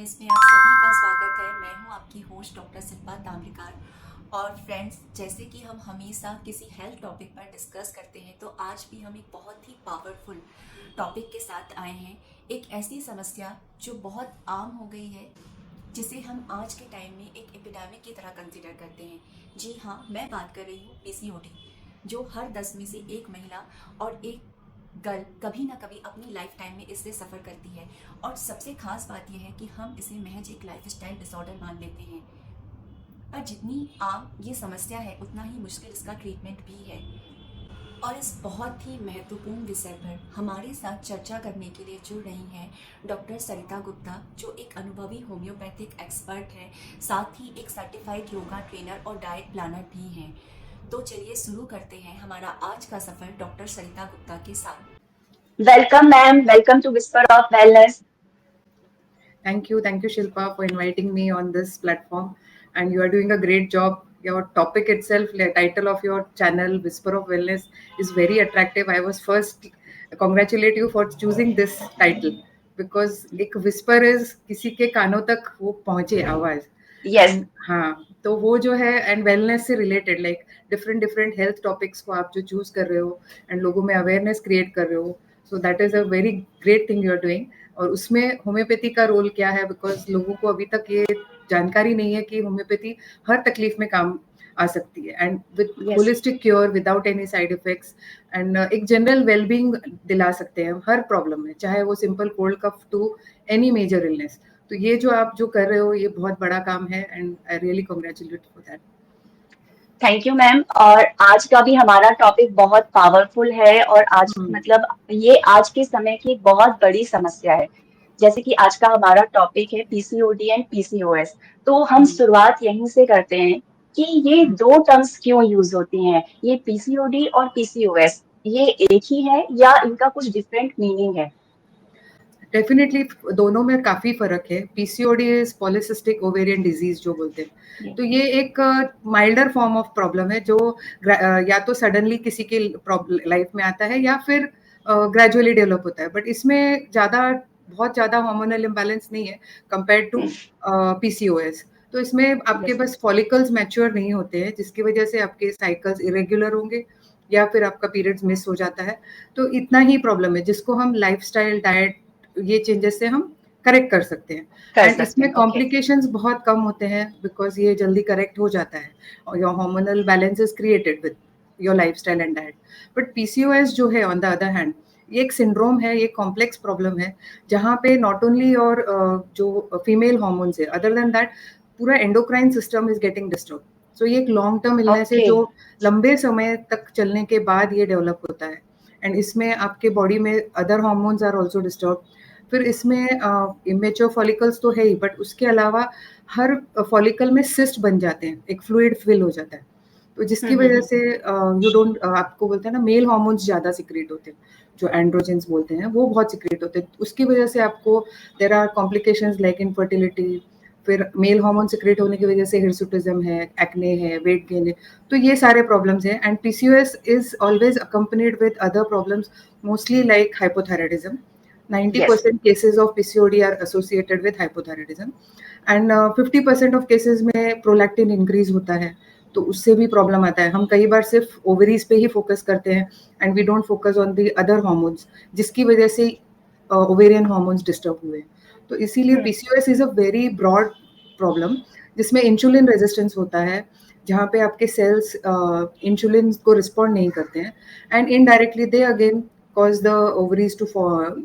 Wellness में आप सभी का स्वागत है। मैं हूं आपकी होस्ट डॉक्टर शिल्पा ताम्रकार। और फ्रेंड्स, जैसे कि हम हमेशा किसी हेल्थ टॉपिक पर डिस्कस करते हैं, तो आज भी हम एक बहुत ही पावरफुल टॉपिक के साथ आए हैं। एक ऐसी समस्या जो बहुत आम हो गई है, जिसे हम आज के टाइम में एक एपिडेमिक की तरह कंसिडर करते हैं। जी हाँ, मैं बात कर रही हूँ पीसीओडी, जो हर 10 में से एक महिला और एक गर्ल कभी ना कभी अपनी लाइफ टाइम में इससे सफ़र करती है। और सबसे खास बात यह है कि हम इसे महज एक लाइफस्टाइल डिसऑर्डर मान लेते हैं। पर जितनी आम ये समस्या है, उतना ही मुश्किल इसका ट्रीटमेंट भी है। और इस बहुत ही महत्वपूर्ण विषय पर हमारे साथ चर्चा करने के लिए जुड़ रही हैं डॉक्टर सरिता गुप्ता, जो एक अनुभवी होम्योपैथिक एक्सपर्ट है, साथ ही एक सर्टिफाइड योगा ट्रेनर और डाइट प्लानर भी हैं। तो चलिए शुरू करते हैं हमारा आज का सफ़र डॉक्टर सरिता गुप्ता के साथ। Welcome, ma'am. Welcome to Whisper of Wellness. Thank you, Shilpa, for inviting me on this platform. And you are doing a great job. Your topic itself, the title of your channel, Whisper of Wellness, is very attractive. I was first congratulate you for choosing this title because एक whisper is किसी के कानों तक वो पहुंचे आवाज. Yes. And हाँ, तो वो जो है and wellness से related like different health topics को आप जो choose कर रहे हो and लोगों में awareness create कर रहे हो. So that is a very great thing you are doing. और उसमें होम्योपैथी का रोल क्या है, बिकॉज लोगों को अभी तक ये जानकारी नहीं है कि होम्योपैथी हर तकलीफ में काम आ सकती है and with holistic cure without any side effects and एक जनरल वेलबींग दिला सकते हैं हर प्रॉब्लम में, चाहे वो simple cold cough to any major illness. तो ये जो आप जो कर रहे हो ये बहुत बड़ा काम है and I really congratulate for that. Thank you ma'am. और आज का भी हमारा टॉपिक बहुत पावरफुल है और आज मतलब ये आज के समय की बहुत बड़ी समस्या है. जैसे कि आज का हमारा टॉपिक है पीसीओडी एंड पीसीओएस. तो हम शुरुआत यहीं से करते हैं कि ये दो टर्म्स क्यों यूज होती हैं. ये पीसीओडी और पीसीओएस ये एक ही है या इनका कुछ डिफरेंट मीनिंग है? डेफिनेटली दोनों में काफी फर्क है. PCOD is polycystic ovarian disease जो बोलते हैं. तो ये एक माइल्डर फॉर्म ऑफ प्रॉब्लम है जो या तो सडनली किसी के लाइफ में आता है या फिर ग्रेजुअली डेवलप होता है. बट इसमें बहुत ज्यादा हार्मोनल इम्बैलेंस नहीं है कंपेयर टू पीसीओएस. तो इसमें आपके पास फॉलिकल्स मैच्योर नहीं होते हैं, जिसकी वजह से आपके साइकिल्स इरेगुलर होंगे या फिर आपका पीरियड्स मिस हो जाता है. तो इतना ही प्रॉब्लम है जिसको हम लाइफस्टाइल डाइट ये चेंजेस से हम करेक्ट कर सकते हैं. एंड इसमें कॉम्प्लिकेशंस बहुत कम होते हैं बिकॉज ये जल्दी करेक्ट हो जाता है और your hormonal balance is created with your lifestyle and diet. But PCOS जो है ऑन द अदर हैंड ये एक सिंड्रोम है, ये कॉम्प्लेक्स प्रॉब्लम है जहाँ पे नॉट ओनली और जो फीमेल हार्मोन्स है, अदर देन दैट पूरा endocrine system is getting disturb. So ये एक लॉन्ग टर्म इलनेस है जो लंबे समय तक चलने के बाद ये डेवलप होता है. एंड इसमें आपके बॉडी में other hormones are also disturb. फिर इसमें इमेच्योर फॉलिकल्स तो है ही, बट उसके अलावा हर फॉलिकल में सिस्ट बन जाते हैं, एक फ्लूइड फिल हो जाता है. तो जिसकी वजह से आपको बोलते हैं ना मेल हार्मोन्स ज्यादा सिक्रेट होते हैं, जो एंड्रोजेंस बोलते हैं वो बहुत सिक्रेट होते हैं. उसकी वजह से आपको there are complications like infertility. फिर मेल हार्मोन सिक्रेट होने की वजह से हिर्सुटिज्म है, एक्ने है, वेट गेन है. तो ये सारे प्रॉब्लम्स हैं. And PCOS is always accompanied with other problems, mostly like hypothyroidism. 90% cases of PCOD are associated with hypothyroidism and 50% of cases में prolactin increase होता है, तो उससे भी प्रॉब्लम आता है. हम कई बार सिर्फ ओवरीज पे ही फोकस करते हैं and we don't focus on the other hormones, जिसकी वजह से ओवेरियन हार्मोन्स डिस्टर्ब हुए. तो इसीलिए PCOS is a very broad problem जिसमें इंसुलिन रेजिस्टेंस होता है, जहाँ पे आपके सेल्स इंसुलिन को रिस्पॉन्ड नहीं करते हैं and indirectly they again cause the ovaries to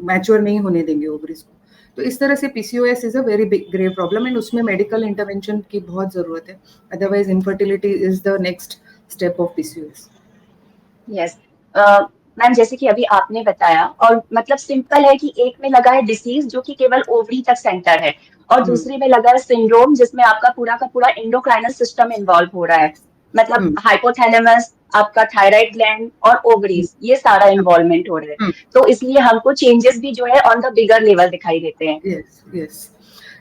mature नहीं होने देंगे ओवरीज को. तो इस तरह से PCOS is a very big grave problem and उसमें मेडिकल इंटरवेंशन की बहुत जरूरत है. Otherwise infertility is the next step of PCOS. Yes ma'am, जैसे कि अभी आपने बताया और मतलब सिंपल है कि एक में लगा है डिसीज जो कि केवल ओवरी तक सेंटर है और दूसरे में लगा है सिंड्रोम जिसमें आपका पूरा का पूरा एंडोक्राइनल सिस्टम इन्वॉल्व हो रहा है. मतलब हाइपोथैलेमस, आपका थायराइड ग्लैंड और ओवरीज, ये सारा इन्वॉल्वमेंट हो रहा है. तो इसलिए हमको चेंजेस भी जो है ऑन द बिगर लेवल दिखाई देते हैं. यस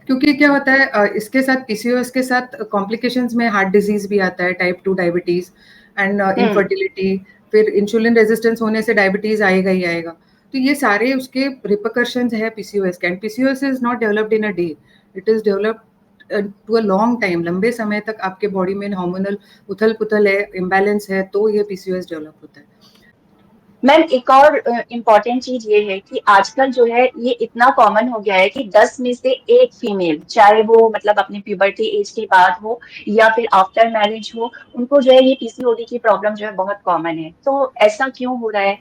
क्योंकि क्या होता है इसके साथ पीसीओएस के साथ कॉम्प्लिकेशंस में हार्ट डिजीज भी आता है, टाइप 2 डायबिटीज एंड इनफर्टिलिटी. फिर इंसुलिन रेजिस्टेंस होने से डायबिटीज आएगा ही आएगा. तो ये सारे उसके रिपरकशंस है पीसीओएस के. And PCOS is not developed in a day. It is developed to a long time, लंबे समय तक आपके बॉडी में हार्मोनल उथल पुथल है, इम्बैलेंस है, तो ये पीसीओएस डेवलप होता है। मैम एक और इम्पॉर्टेंट चीज ये है कि आजकल जो है ये इतना कॉमन हो गया है कि 10 में से एक फीमेल, चाहे वो मतलब अपनी प्यूबर्टी एज के बाद हो या फिर आफ्टर मैरिज हो, उनको जो है ये पीसीओडी की प्रॉब्लम जो है बहुत कॉमन है। तो ऐसा क्यों हो रहा है?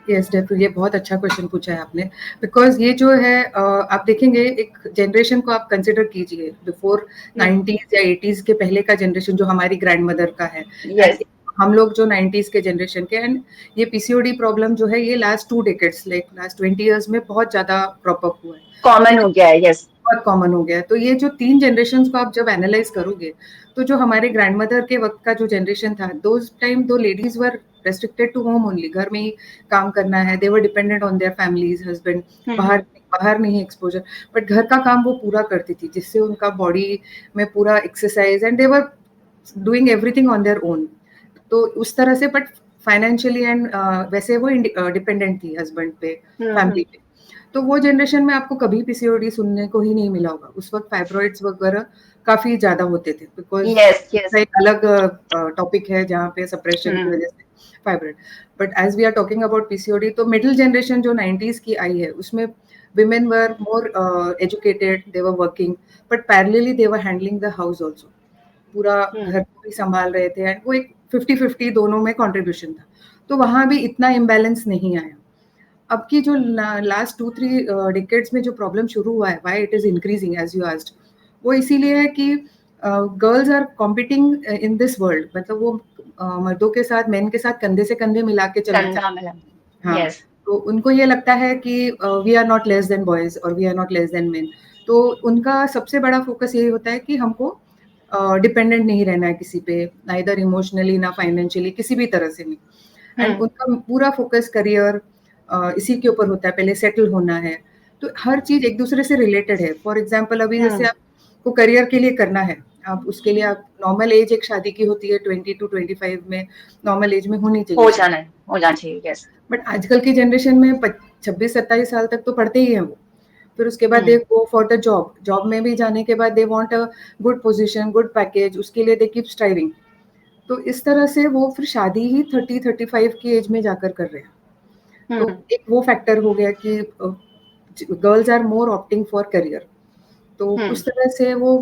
यस डेफिनेटली, ये बहुत अच्छा क्वेश्चन पूछा है आपने, बिकॉज ये जो है आप देखेंगे एक जनरेशन को आप कंसिडर कीजिए, बिफोर 90s या 80s के पहले का जनरेशन जो हमारी ग्रैंड मदर का है, यस, एंड हम लोग जो 90s के जनरेशन के, एंड ये पीसीओडी प्रॉब्लम जो है ये last 2 decades, like last 20 years में बहुत ज्यादा क्रॉप अप हुआ है, कॉमन हो गया है। यस, बहुत कॉमन हो गया है। तो ये जो 3 जनरेशंस को आप जब एनालाइज करोगे, तो जो हमारे ग्रैंडमदर के वक्त का जो जनरेशन था, those time the ladies were restricted to home only, घर में ही काम करना है, they were dependent on their families, husband, बाहर बाहर नहीं एक्सपोजर, बट घर का काम वो पूरा करती थी, जिससे उनका बॉडी में पूरा exercise, and they were doing everything on their own. तो उस तरह से, बट फाइनेंशियली एंड वैसे वो डिपेंडेंट थी हस्बैंड पे, फैमिली पे। तो वो जनरेशन में आपको कभी पीसीओडी सुनने को ही नहीं मिला होगा। उस वक्त फाइब्रॉइड्स वगैरह काफी ज्यादा होते थे, बिकॉज यस, यस। एक अलग टॉपिक है जहाँ पे सप्रेशन की वजह से fibroid. But as we are talking about PCOD, तो मिडिल जनरेशन जो 90s की आई है, उसमें women were more educated, they were working, but parallelly they were handling the house also, पूरा घर को भी संभाल रहे थे, एंड वो एक 50-50 दोनों में कंट्रीब्यूशन था, तो वहां भी इतना इम्बैलेंस नहीं आया। अब की जो लास्ट 2-3 डिकेड्स में जो प्रॉब्लम शुरू हुआ है, why it is increasing as you asked, वो इसीलिए है कि girls are competing in this world, मतलब वो मर्दों के साथ, मेन के साथ कंधे से कंधे मिला के चलना चाहते हैं। हाँ, यस, तो उनको ये लगता है कि we are not less than boys और we are not less than men, तो उनका सबसे बड़ा फोकस यही होता है कि हमको डिपेंडेंट नहीं रहना है किसी पे, ना इधर इमोशनली ना फाइनेंशियली, किसी भी तरह से नहीं। एंड उनका पूरा फोकस करियर इसी के ऊपर होता है, पहले सेटल होना है। तो हर चीज एक दूसरे से रिलेटेड है। फॉर एग्जाम्पल अभी जैसे आपको करियर के लिए करना है, आप उसके लिए, आप नॉर्मल एज एक शादी की होती है 20 to 25 में, नॉर्मल एज में होनी चाहिए, हो जाना चाहिए। यस, बट आजकल की जनरेशन में 26-27 साल तक तो पढ़ते ही हैं वो। फिर उसके बाद they go for the job, job में भी जाने के बाद they want a good position, good package, उसके लिए दे कीप स्ट्राइविंग। तो इस तरह से वो फिर शादी ही 30-35 की एज में जाकर कर रहे हैं। तो एक वो फैक्टर हो गया कि girls are more opting for career. तो उस तरह से वो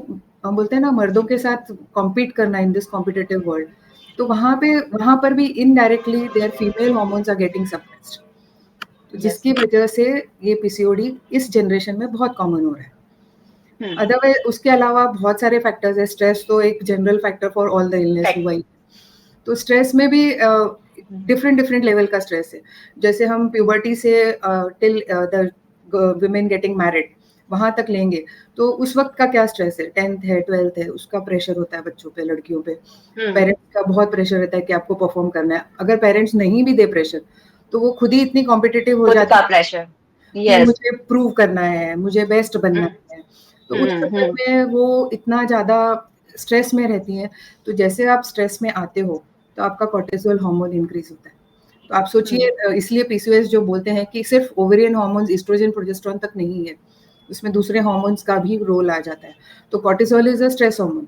हम बोलते हैं ना, मर्दों के साथ कॉम्पीट करना इन दिस कॉम्पिटिटिव वर्ल्ड, तो वहां पर भी indirectly there female hormones are getting suppressed, तो जिसकी वजह से ये पीसीओडी इस जनरेशन में बहुत कॉमन हो रहा है। अदरवाइज उसके अलावा बहुत सारे फैक्टर्स है। स्ट्रेस तो एक general factor for all the illness हुआ ही, तो स्ट्रेस में भी डिफरेंट डिफरेंट लेवल का स्ट्रेस है। जैसे हम प्यूबर्टी से till the women getting married, वहां तक लेंगे, तो उस वक्त का क्या स्ट्रेस है, 10th है, 12th है, उसका प्रेशर होता है बच्चों पे, लड़कियों पे। पेरेंट्स का बहुत प्रेशर रहता है कि आपको परफॉर्म करना है। अगर पेरेंट्स नहीं भी दे प्रेशर, तो वो खुद ही इतनी कॉम्पिटिटिव हो जाती है प्रेशर, कि मुझे प्रूव करना है, मुझे बेस्ट बनना है। तो उस चक्कर में वो इतना ज्यादा स्ट्रेस में रहती हैं। तो जैसे आप स्ट्रेस में आते हो, तो आपका कोर्टिसोल हार्मोन इंक्रीज होता है। तो आप सोचिए, इसलिए पीसीओएस जो बोलते हैं कि सिर्फ ओवेरियन हार्मोन्स, एस्ट्रोजन, प्रोजेस्टेरोन तक नहीं है, उसमें दूसरे हार्मोन्स का भी रोल आ जाता है। तो cortisol is a stress hormone,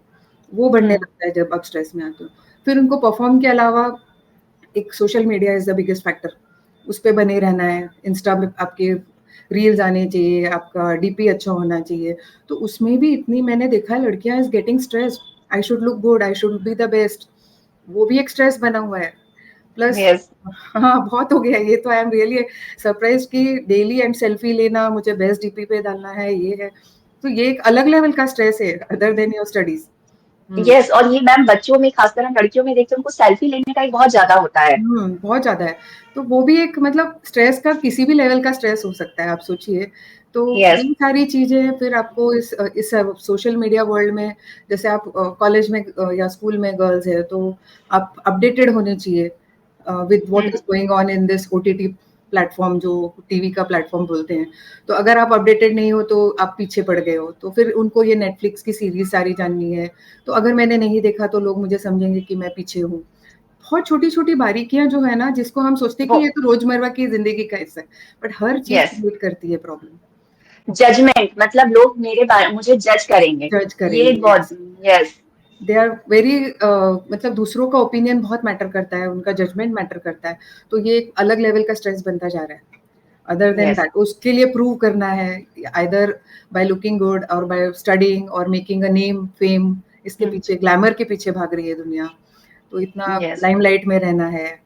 वो बढ़ने लगता है जब आप स्ट्रेस में आते हो। फिर उनको परफॉर्म के अलावा एक social media is the biggest factor, उस पर बने रहना है। इंस्टा में आपके रील्स आने चाहिए, आपका डीपी अच्छा होना चाहिए। तो उसमें भी इतनी, मैंने देखा है लड़कियां is getting stress, I should look good, I should be the best, वो भी एक स्ट्रेस बना हुआ है। प्लस हाँ, बहुत हो गया ये तो। आई एम रियली सरप्राइज कि डेली एंड सेल्फी लेना, मुझे बेस्ट डीपी पे डालना है, ये है। तो ये एक अलग लेवल का स्ट्रेस है other then your studies. Yes, और ये मैम बच्चों में, खासकर हम लड़कियों में देखते हैं, उनको सेल्फी लेने का एक बहुत ज्यादा होता है। बहुत ज्यादा है। तो वो भी एक, मतलब स्ट्रेस का किसी भी लेवल का स्ट्रेस हो सकता है, आप सोचिए। तो ये सारी चीजें फिर आपको इस सोशल मीडिया वर्ल्ड में, जैसे आप कॉलेज में या स्कूल में गर्ल्स है, तो आप अपडेटेड होने चाहिए with what is going on in this OTT platform, जो टीवी का प्लेटफॉर्म बोलते हैं। तो अगर आप अपडेटेड नहीं हो, तो आप पीछे पड़ गए हो। तो फिर उनको ये नेटफ्लिक्स की सीरीज सारी जाननी है, तो अगर मैंने नहीं देखा तो लोग मुझे समझेंगे कि मैं पीछे हूँ। बहुत छोटी छोटी बारीकियां जो है ना, जिसको हम सोचते हैं कि ये तो रोजमर्रा की जिंदगी का हिस्सा है, बट हर चीज क्रिएट करती है प्रॉब्लम। जजमेंट, मतलब लोग मुझे जज करेंगे, जज ये करेंगे, एक बहुत, yes. Yes, they are very मतलब दूसरों का ओपिनियन बहुत मैटर करता है, उनका जजमेंट मैटर करता है, तो ये एक अलग लेवल का स्ट्रेस बनता जा रहा है। अदर देन यस, दैट उसके लिए प्रूव करना है, आइदर बाय लुकिंग गुड और बाय स्टडीइंग और मेकिंग अ नेम, फेम, इसके पीछे ग्लैमर के पीछे भाग रही है दुनिया, तो इतना यस, लाइमलाइट में रहना है।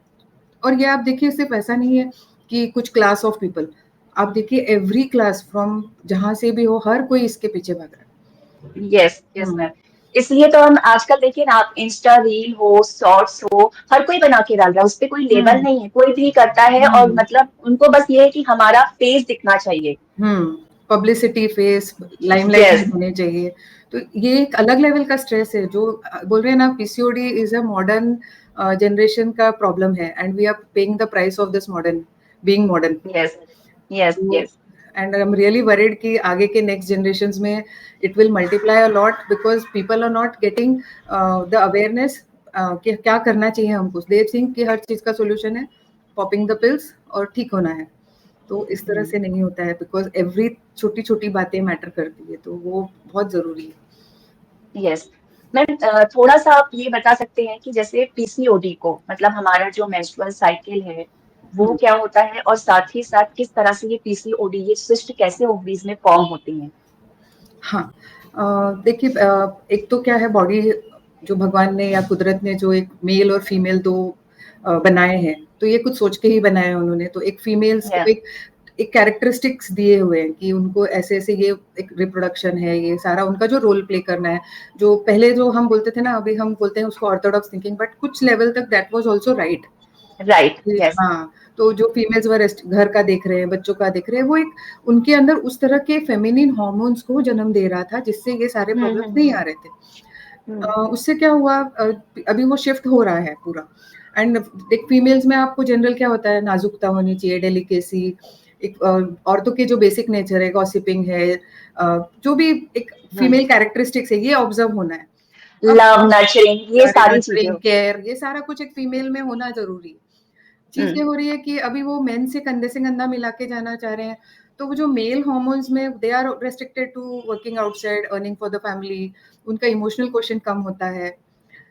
और ये आप देखिए सिर्फ ऐसा नहीं है कि कुछ क्लास ऑफ पीपल, आप देखिए एवरी क्लास फ्रॉम जहां से भी हो, हर कोई इसके पीछे भाग रहा यस, है। Yes ma'am. इसलिए तो हम आजकल देखिए ना, आप इंस्टा रील हो, शॉर्ट्स हो, हर कोई बना के डाल रहा है, उस पे कोई लेबल हम्म नहीं है, कोई भी करता है, और हम्म मतलब उनको बस ये है कि हमारा फेस दिखना चाहिए। पब्लिसिटी, फेस, लाइमलाइट में यस, होने चाहिए। तो ये एक अलग लेवल का स्ट्रेस है जो बोल रहे हैं ना, PCOD is a modern generation का प्रॉब्लम है, and we are paying the price of this modern, being modern. Yes, yes, yes, and I am really worried कि आगे के नेक्स्ट जनरेशंस में it will multiply a lot, because people are not getting the awareness कि क्या करना चाहिए हमको। They think कि हर चीज का सोल्यूशन है पॉपिंग द पिल्स और ठीक होना है, तो इस तरह से नहीं होता है, बिकॉज एवरी छोटी छोटी बातें मैटर करती है, तो वो बहुत जरूरी है। Yes ma'am. थोड़ा सा आप ये बता सकते हैं कि जैसे पीसीओडी को, मतलब हमारा जो मेंस्ट्रुअल साइकिल है वो हम्म, क्या होता है, और साथ ही साथ किस तरह से ये पीसीओडी, ये सिस्ट कैसे ओवरीज में फॉर्म होती हैं? हाँ, देखिए, एक तो क्या है, बॉडी जो भगवान ने या कुदरत ने जो एक मेल और फीमेल दो बनाए हैं, तो ये कुछ सोच के ही बनाए हैं उन्होंने। तो एक फीमेल्स को एक कैरेक्टरिस्टिक्स दिए हुए हैं कि उनको ऐसे ऐसे, ये एक रिप्रोडक्शन है, ये सारा उनका जो रोल प्ले करना है। जो पहले जो हम बोलते थे ना, अभी हम बोलते हैं उसको ऑर्थोडॉक्स थिंकिंग, बट कुछ लेवल तक that was also right. Right, yes, हाँ, तो जो फीमेल्स वर घर का देख रहे हैं, बच्चों का देख रहे हैं, वो एक उनके अंदर उस तरह के फेमिनिन हार्मोन्स को जन्म दे रहा था, जिससे ये सारे प्रॉब्लम्स नहीं आ रहे थे। उससे क्या हुआ, अभी वो शिफ्ट हो रहा है पूरा। एंड एक फीमेल्स में आपको जनरल क्या होता है, नाजुकता होनी चाहिए, डेलिकेसी, एक औरतों के जो बेसिक नेचर है, गॉसिपिंग है, जो भी एक फीमेल कैरेक्टरिस्टिक्स है, ये ऑब्जर्व होना है। अब लव, नर्चरिंग, ये सारी चीजें नर्चरिंग, होती केयर, ये सारा कुछ एक फीमेल में होना जरूरी है। हैं। चीज ये हो रही है कि अभी वो मेन से कंधे मिला के जाना चाह रहे हैं, तो वो जो मेल हार्मोन्स में they are restricted to working outside, earning for the family, उनका इमोशनल क्वेश्चन कम होता है।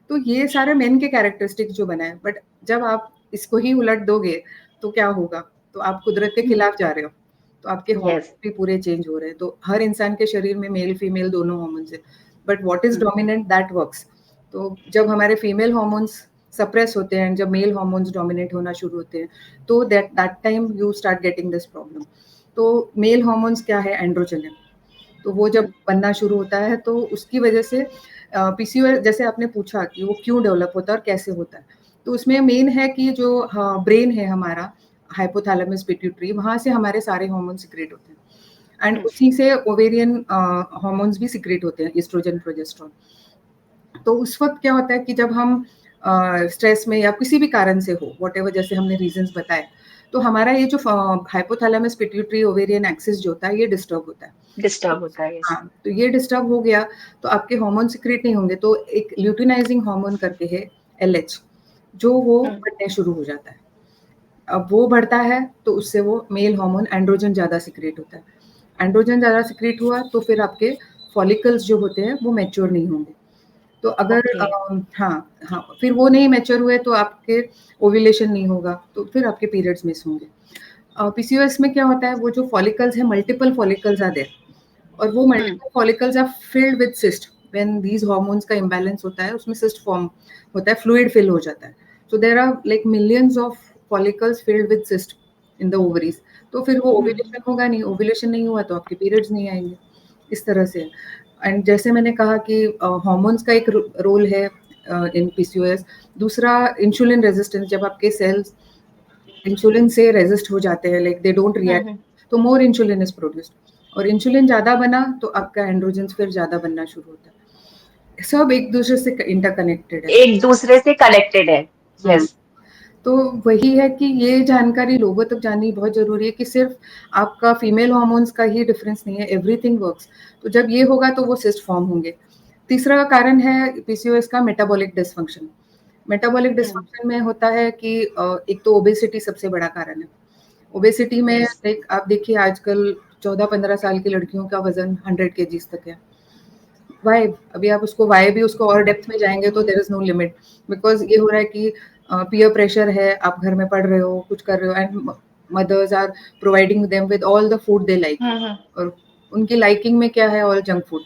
तो ये सारे मेन के कैरेक्टरिस्टिक्स जो बना है, बट जब आप इसको ही उलट दोगे तो क्या होगा, तो आप कुदरत के खिलाफ जा रहे हो, तो आपके यस, हार्मोन्स भी पूरे चेंज हो रहे हैं। तो हर इंसान के शरीर में मेल फीमेल दोनों हार्मोन्स है, but what is dominant that works. तो जब हमारे फीमेल हार्मोन्स सप्रेस होते हैं, जब मेल हार्मोन्स डोमिनेट होना शुरू होते हैं, तो that time you start getting this problem. तो मेल हार्मोन्स क्या है, एंड्रोजन है, तो वो जब बनना शुरू होता है तो उसकी वजह से पीसीओएस, जैसे आपने पूछा कि वो क्यों डेवलप होता है और कैसे होता है, तो उसमें मेन है कि जो ब्रेन है हमारा, हाइपोथैलेमस पिट्यूटरी, वहां से हमारे सारे हार्मोन सिक्रेट होते हैं, एंड उसी से ओवेरियन हार्मोन्स भी सिक्रेट होते हैं, एस्ट्रोजन, प्रोजेस्टेरोन। तो उस वक्त क्या होता है कि जब हम स्ट्रेस में या किसी भी कारण से हो, व्हाटएवर, जैसे हमने रीजंस बताए, तो हमारा ये जो हाइपोथैलेमस पिट्यूटरी ओवेरियन एक्सिस जो होता है, ये डिस्टर्ब होता है। डिस्टर्ब होता है, यस। हाँ, तो ये डिस्टर्ब हो गया तो आपके हार्मोन सिक्रेट नहीं होंगे, तो एक ल्यूटिनाइजिंग हार्मोन करके है, एलएच, जो वो बढ़ने शुरू हो जाता है। अब वो बढ़ता है तो उससे वो मेल हार्मोन एंड्रोजन ज्यादा सिक्रेट होता है। एंड्रोजन ज्यादा सिक्रेट हुआ तो फिर आपके फॉलिकल्स जो होते हैं वो मैच्योर नहीं होंगे। तो अगर ओके, हाँ हाँ, फिर वो नहीं मैच्योर हुए तो आपके ओव्यूलेशन नहीं होगा, तो फिर आपके पीरियड्स मिस होंगे। पीसीओएस में क्या होता है, वो जो फॉलिकल्स है, मल्टीपल फॉलिकल्स आर देयर, और वो multiple follicles are filled with cyst. When these hormones का इम्बैलेंस होता है, उसमें सिस्ट फॉर्म होता है, फ्लूइड फिल हो जाता है। So there are like millions of follicles filled with cyst in the ovaries. तो फिर वो ओव्यूलेशन होगा नहीं, ओव्यूलेशन नहीं हुआ तो आपके पीरियड्स नहीं आएंगे, इस तरह से। एंड जैसे मैंने कहा कि हार्मोन्स का एक रोल है इन पीसीओएस। दूसरा, इंसुलिन रेजिस्टेंस, जब आपके सेल्स इंसुलिन से रेजिस्ट हो जाते हैं, लाइक दे डोंट रिएक्ट, तो मोर इंसुलिन इज प्रोड्यूस्ड, और इंसुलिन ज्यादा बना तो आपका एंड्रोजन फिर ज्यादा बनना शुरू होता है। सब एक दूसरे से इंटरकनेक्टेड है। एक दूसरे से कनेक्टेड है, हम्म, यस। तो वही है कि ये जानकारी लोगों तक जाननी बहुत जरूरी है कि सिर्फ आपका फीमेल हार्मोन्स का ही डिफरेंस नहीं है, एवरीथिंग वर्क्स। तो जब ये होगा तो वो सिस्ट फॉर्म होंगे। तीसरा कारण है पीसीओएस का, मेटाबॉलिक डिसफंक्शन। मेटाबॉलिक डिसफंक्शन में होता है कि एक तो ओबेसिटी सबसे बड़ा कारण है। ओबेसिटी में यस, लाइक आप देखिए आजकल 14-15 साल की लड़कियों का वजन 100 केजीज तक है। वाई? अभी आप उसको वाई भी उसको और डेप्थ में जाएंगे तो there is no limit, because ये हो रहा है कि पीयर प्रेशर है, आप घर में पढ़ रहे हो, कुछ कर रहे हो, and mothers are providing them with all the food they like, और उनकी लाइकिंग में क्या है? All junk food.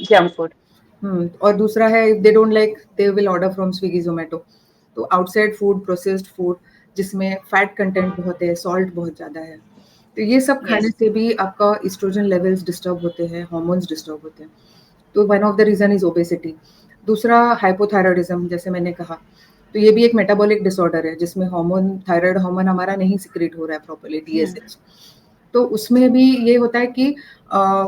Junk food. और दूसरा है, if they don't like they will order from Swiggy Zomato. तो आउटसाइड फूड, प्रोसेस्ड फूड जिसमें फैट कंटेंट बहुत है, सॉल्ट बहुत ज़्यादा है, तो ये सब खाने Yes. से भी आपका एस्ट्रोजन लेवल्स डिस्टर्ब होते हैं, हार्मोन्स डिस्टर्ब होते हैं। तो one of the reason is obesity. दूसरा हाइपोथायरॉयडिज्म, जैसे मैंने कहा, तो ये भी एक मेटाबॉलिक डिसऑर्डर है जिसमें हार्मोन, थायराइड हार्मोन हमारा नहीं सिक्रेट हो रहा है प्रॉपर्ली, DSH। तो उसमें भी ये होता है कि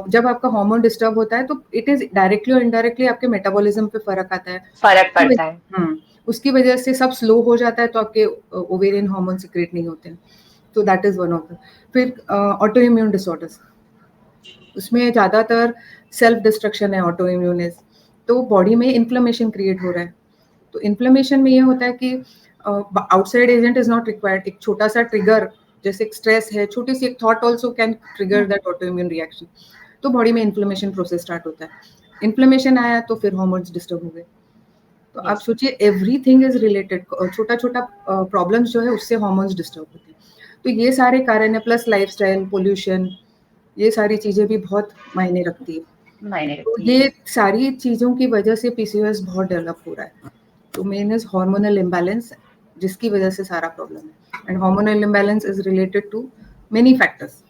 जब आपका हार्मोन डिस्टर्ब होता है तो इट इज डायरेक्टली और इनडायरेक्टली आपके मेटाबॉलिज्म पे फर्क आता है। फर्क पड़ता है। उसकी वजह से सब स्लो हो जाता है, तो आपके ओवेरियन हार्मोन सिक्रेट नहीं होते हैं। तो that is one of the. फिर ऑटो इम्यून डिसऑर्डर्स, उसमें ज़्यादातर सेल्फ डिस्ट्रक्शन है ऑटो इम्यूनिस, तो बॉडी में इन्फ्लेमेशन क्रिएट हो रहा है। तो इन्फ्लेमेशन में ये होता है कि outside agent is not required, एक छोटा सा ट्रिगर, जैसे एक स्ट्रेस है, छोटी सी एक thought also can trigger that auto immune reaction, तो बॉडी में इन्फ्लेमेशन प्रोसेस स्टार्ट होता है। इन्फ्लेमेशन आया तो फिर हार्मोन्स डिस्टर्ब हो गए। तो आप सोचिए एवरीथिंग इज रिलेटेड, छोटा छोटा प्रॉब्लम्स जो है उससे हार्मोन्स डिस्टर्ब होते हैं। तो ये सारे कारण है, प्लस लाइफस्टाइल, पोल्यूशन, ये सारी चीजें भी बहुत मायने रखती है। तो ये सारी चीजों की वजह से पीसीओएस बहुत डेवलप हो रहा है। तो मेन इज हार्मोनल इम्बैलेंस, जिसकी वजह से सारा प्रॉब्लम है, and hormonal imbalance is related to many factors.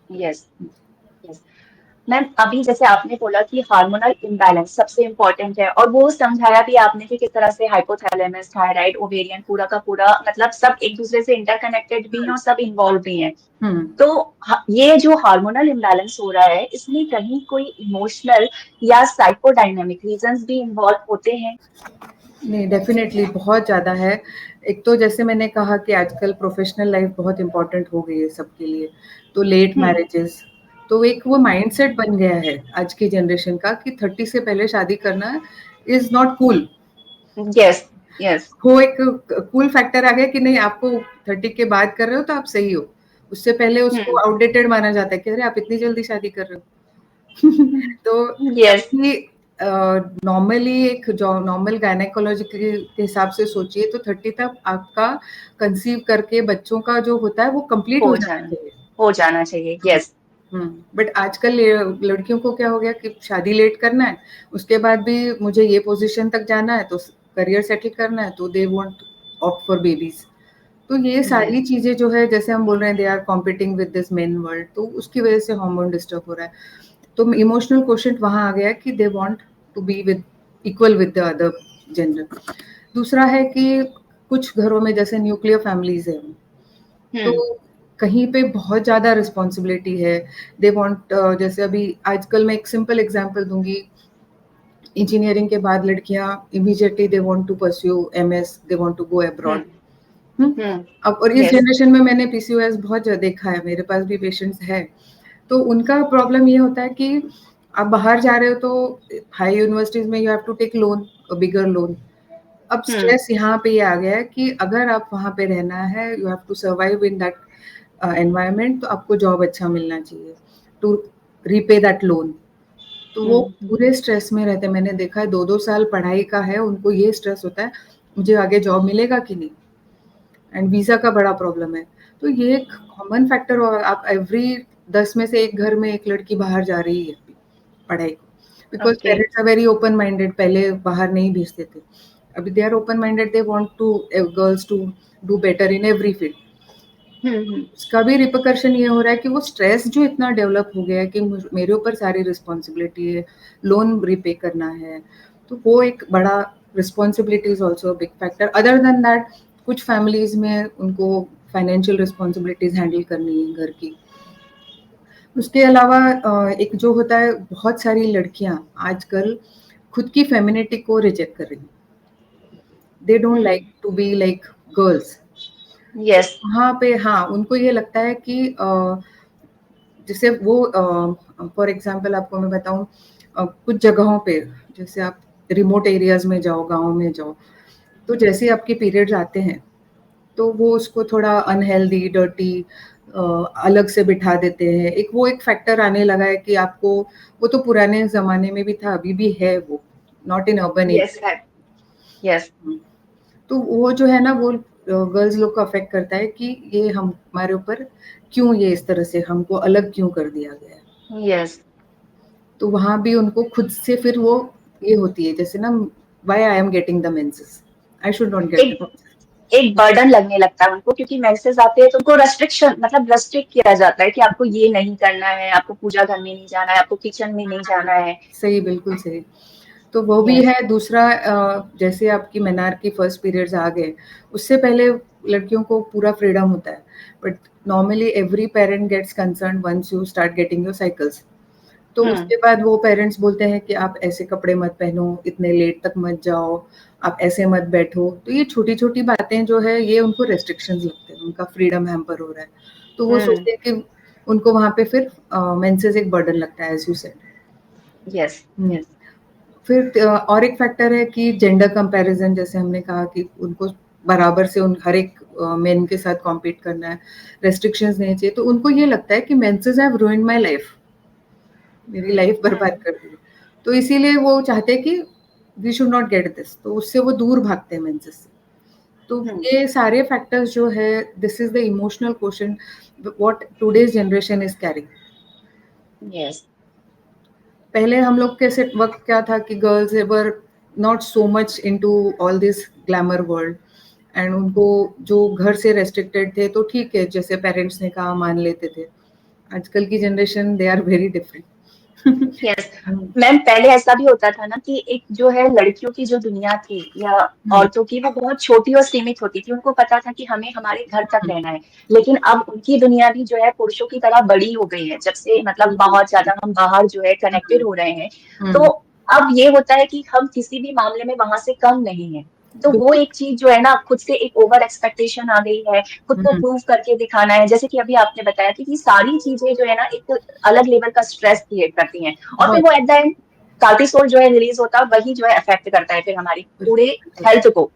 Yes, yes ma'am, अभी जैसे आपने बोला कि हार्मोनल इम्बैलेंस सबसे इम्पोर्टेंट है, और वो समझाया भी आपने कि किस तरह से हाइपोथैलेमस, थायराइड, ओवेरियन पूरा का पूरा मतलब सब एक दूसरे से इंटरकनेक्टेड भी हैं और सब इन्वॉल्व भी हैं। तो ये जो हार्मोनल इम्बैलेंस हो रहा है, इसमें कहीं कोई इमोशनल या साइकोडायनामिक रीजंस भी इन्वॉल्व होते हैं? नहीं, डेफिनेटली बहुत ज़्यादा है। एक तो जैसे मैंने कहा कि आजकल प्रोफेशनल लाइफ बहुत इम्पोर्टेंट हो गई है सबके लिए, तो लेट मैरिजेस, तो एक वो माइंडसेट बन गया है आज की जनरेशन का कि 30 से पहले शादी करना is not cool. Yes, yes. वो एक कूल फैक्टर आ गया कि नहीं, आपको 30 के बाद कर रहे हो तो आप सही हो, उससे पहले उसको आउटडेटेड माना जाता है कि अरे आप इतनी जल्दी शादी कर रहे हो। तो यस, नॉर्मली एक जो नॉर्मल गायनेकोलॉजी के हिसाब से सोचिए तो 30 तक आपका कंसीव करके बच्चों का जो होता है वो कंप्लीट हो जाना चाहिए। यस। बट आजकल लड़कियों को क्या हो गया कि शादी लेट करना है, उसके बाद भी मुझे ये पोजीशन तक जाना है, तो करियर सेटल करना है, तो they want opt for babies. तो ये सारी चीजें जो है, जैसे हम बोल रहे हैं they are competing with this men world, तो उसकी वजह से हार्मोन डिस्टर्ब हो रहा है। तो इमोशनल क्वोशंट वहां आ गया कि they want to be with equal with the other gender. दूसरा है कि कुछ घरों में जैसे न्यूक्लियर फैमिलीज है, तो कहीं पे बहुत ज्यादा रिस्पॉन्सिबिलिटी है। दे वांट, जैसे अभी आजकल मैं एक सिंपल एग्जांपल दूंगी, इंजीनियरिंग के बाद लड़कियां immediately they want to pursue MS, they want to go abroad. अब और इस जनरेशन में मैंने PCOS बहुत देखा है, मेरे पास भी पेशेंट्स है। तो उनका प्रॉब्लम ये होता है कि आप बाहर जा रहे हो तो हाई यूनिवर्सिटीज में you have to take loan, bigger loan. अब स्ट्रेस यहाँ पे ये आ गया है कि अगर आप वहाँ पे रहना है, you have to survive in that environment, तो आपको जॉब अच्छा मिलना चाहिए टू रीपे दैट लोन। तो वो पूरे स्ट्रेस में रहते हैं। मैंने देखा है 2-2 साल पढ़ाई का है, उनको ये स्ट्रेस होता है मुझे आगे जॉब मिलेगा कि नहीं, एंड वीजा का बड़ा प्रॉब्लम है। तो ये एक कॉमन फैक्टर हो, आप एवरी 10 में से एक घर में एक लड़की बाहर जा रही है पढ़ाई को, because parents are very open minded. पहले बाहर नहीं भेजते थे, अभी they are open minded, they want to girls to do better in every field. उसका भी रिपरकशन ये हो रहा है कि वो स्ट्रेस जो इतना डेवलप हो गया है कि मेरे ऊपर सारी रिस्पॉन्सिबिलिटी है, लोन रिपे करना है, तो वो एक बड़ा responsibility is also big factor. Other than that, कुछ फैमिलीज में उनको फाइनेंशियल रिस्पॉन्सिबिलिटीज हैंडल करनी है घर की। उसके अलावा एक जो होता है, बहुत सारी लड़कियां आजकल खुद की फेमिनिटी को रिजेक्ट कर रही हैं। They don't like to be like girls. Yes. वहाँ पे हाँ, उनको ये लगता है कि जैसे वो फॉर एग्जांपल आपको मैं बताऊं, कुछ जगहों पे जैसे आप रिमोट एरियाज में जाओ, गाँव में जाओ, तो जैसे आपके पीरियड्स आते हैं तो वो उसको थोड़ा अनहेल्दी, डर्टी अलग से बिठा देते हैं, एक फैक्टर आने लगा है कि आपको, वो तो पुराने जमाने में भी था, अभी भी है वो, not in urban yes area. Yes तो वो जो है ना, वो गर्ल्स लोग को अफेक्ट करता है कि ये हमारे ऊपर क्यों ये इस तरह से हमको अलग क्यों कर दिया गया है। यस तो वहां भी उनको खुद से फिर वो ये होती है, जैसे ना, why I am getting the menses, I should not gate एक एक बर्डन लगने लगता है उनको, क्योंकि मेंसेस आते हैं तो उनको रेस्ट्रिक्शन, मतलब रेस्ट्रिक्ट किया जाता है कि आपको ये नहीं करना है, आपको पूजा घर में नहीं जाना है, आपको किचन में नहीं जाना है। सही, बिल्कुल सही। तो वो भी यस है। दूसरा, जैसे आपकी मेनार की फर्स्ट पीरियड्स आ गए, उससे पहले लड़कियों को पूरा फ्रीडम होता है, but normally every parent gets concern once you start getting your cycles. तो उसके बाद वो पेरेंट्स बोलते हैं कि आप ऐसे कपड़े मत पहनो, इतने लेट तक मत जाओ, आप ऐसे मत बैठो। तो ये छोटी छोटी बातें जो है, ये उनको रेस्ट्रिक्शंस लगते हैं, उनका फ्रीडम हैम्पर हो रहा है। तो वो सोचते हैं कि उनको वहां पे फिर मेंसेस एक बर्डन लगता है, as you said. Yes yes फिर और एक फैक्टर है कि जेंडर कंपैरिजन, जैसे हमने कहा कि उनको बराबर से उन हर एक मेन के साथ कॉम्पीट करना है, रेस्ट्रिक्शंस नहीं चाहिए। तो उनको ये लगता है कि menses have ruined my life, मेरी लाइफ बर्बाद कर दी। तो इसीलिए वो चाहते हैं कि we should not get this, तो उससे वो दूर भागते हैं मेंसेस से। तो ये सारे फैक्टर्स जो है, this is the emotional question what today's generation is carrying. Yes पहले हम लोग के वक्त क्या था कि girls were not so much into all this glamour world, and उनको जो घर से रेस्ट्रिक्टेड थे, तो ठीक है, जैसे पेरेंट्स ने कहा मान लेते थे। आजकल की generation, they are very different. Yes ma'am, पहले ऐसा भी होता था ना कि एक जो है लड़कियों की जो दुनिया थी या औरतों की, वो बहुत छोटी और सीमित होती थी। उनको पता था कि हमें हमारे घर तक रहना है। लेकिन अब उनकी दुनिया भी जो है पुरुषों की तरह बड़ी हो गई है, जब से मतलब बहुत ज्यादा हम बाहर जो है कनेक्टेड हो रहे हैं। तो अब ये होता है कि हम किसी भी मामले में वहां से कम नहीं है। तो वो एक चीज जो है ना, खुद से एक ओवर एक्सपेक्टेशन आ गई है, खुद को प्रूव करके दिखाना है। जैसे कि अभी आपने बताया कि सारी चीजें जो है ना एक अलग लेवल का स्ट्रेस क्रिएट करती हैं, और फिर वो एट द एंड कार्टिसोल जो है रिलीज होता है, वही जो है अफेक्ट करता है फिर हमारी पूरे हेल्थ को।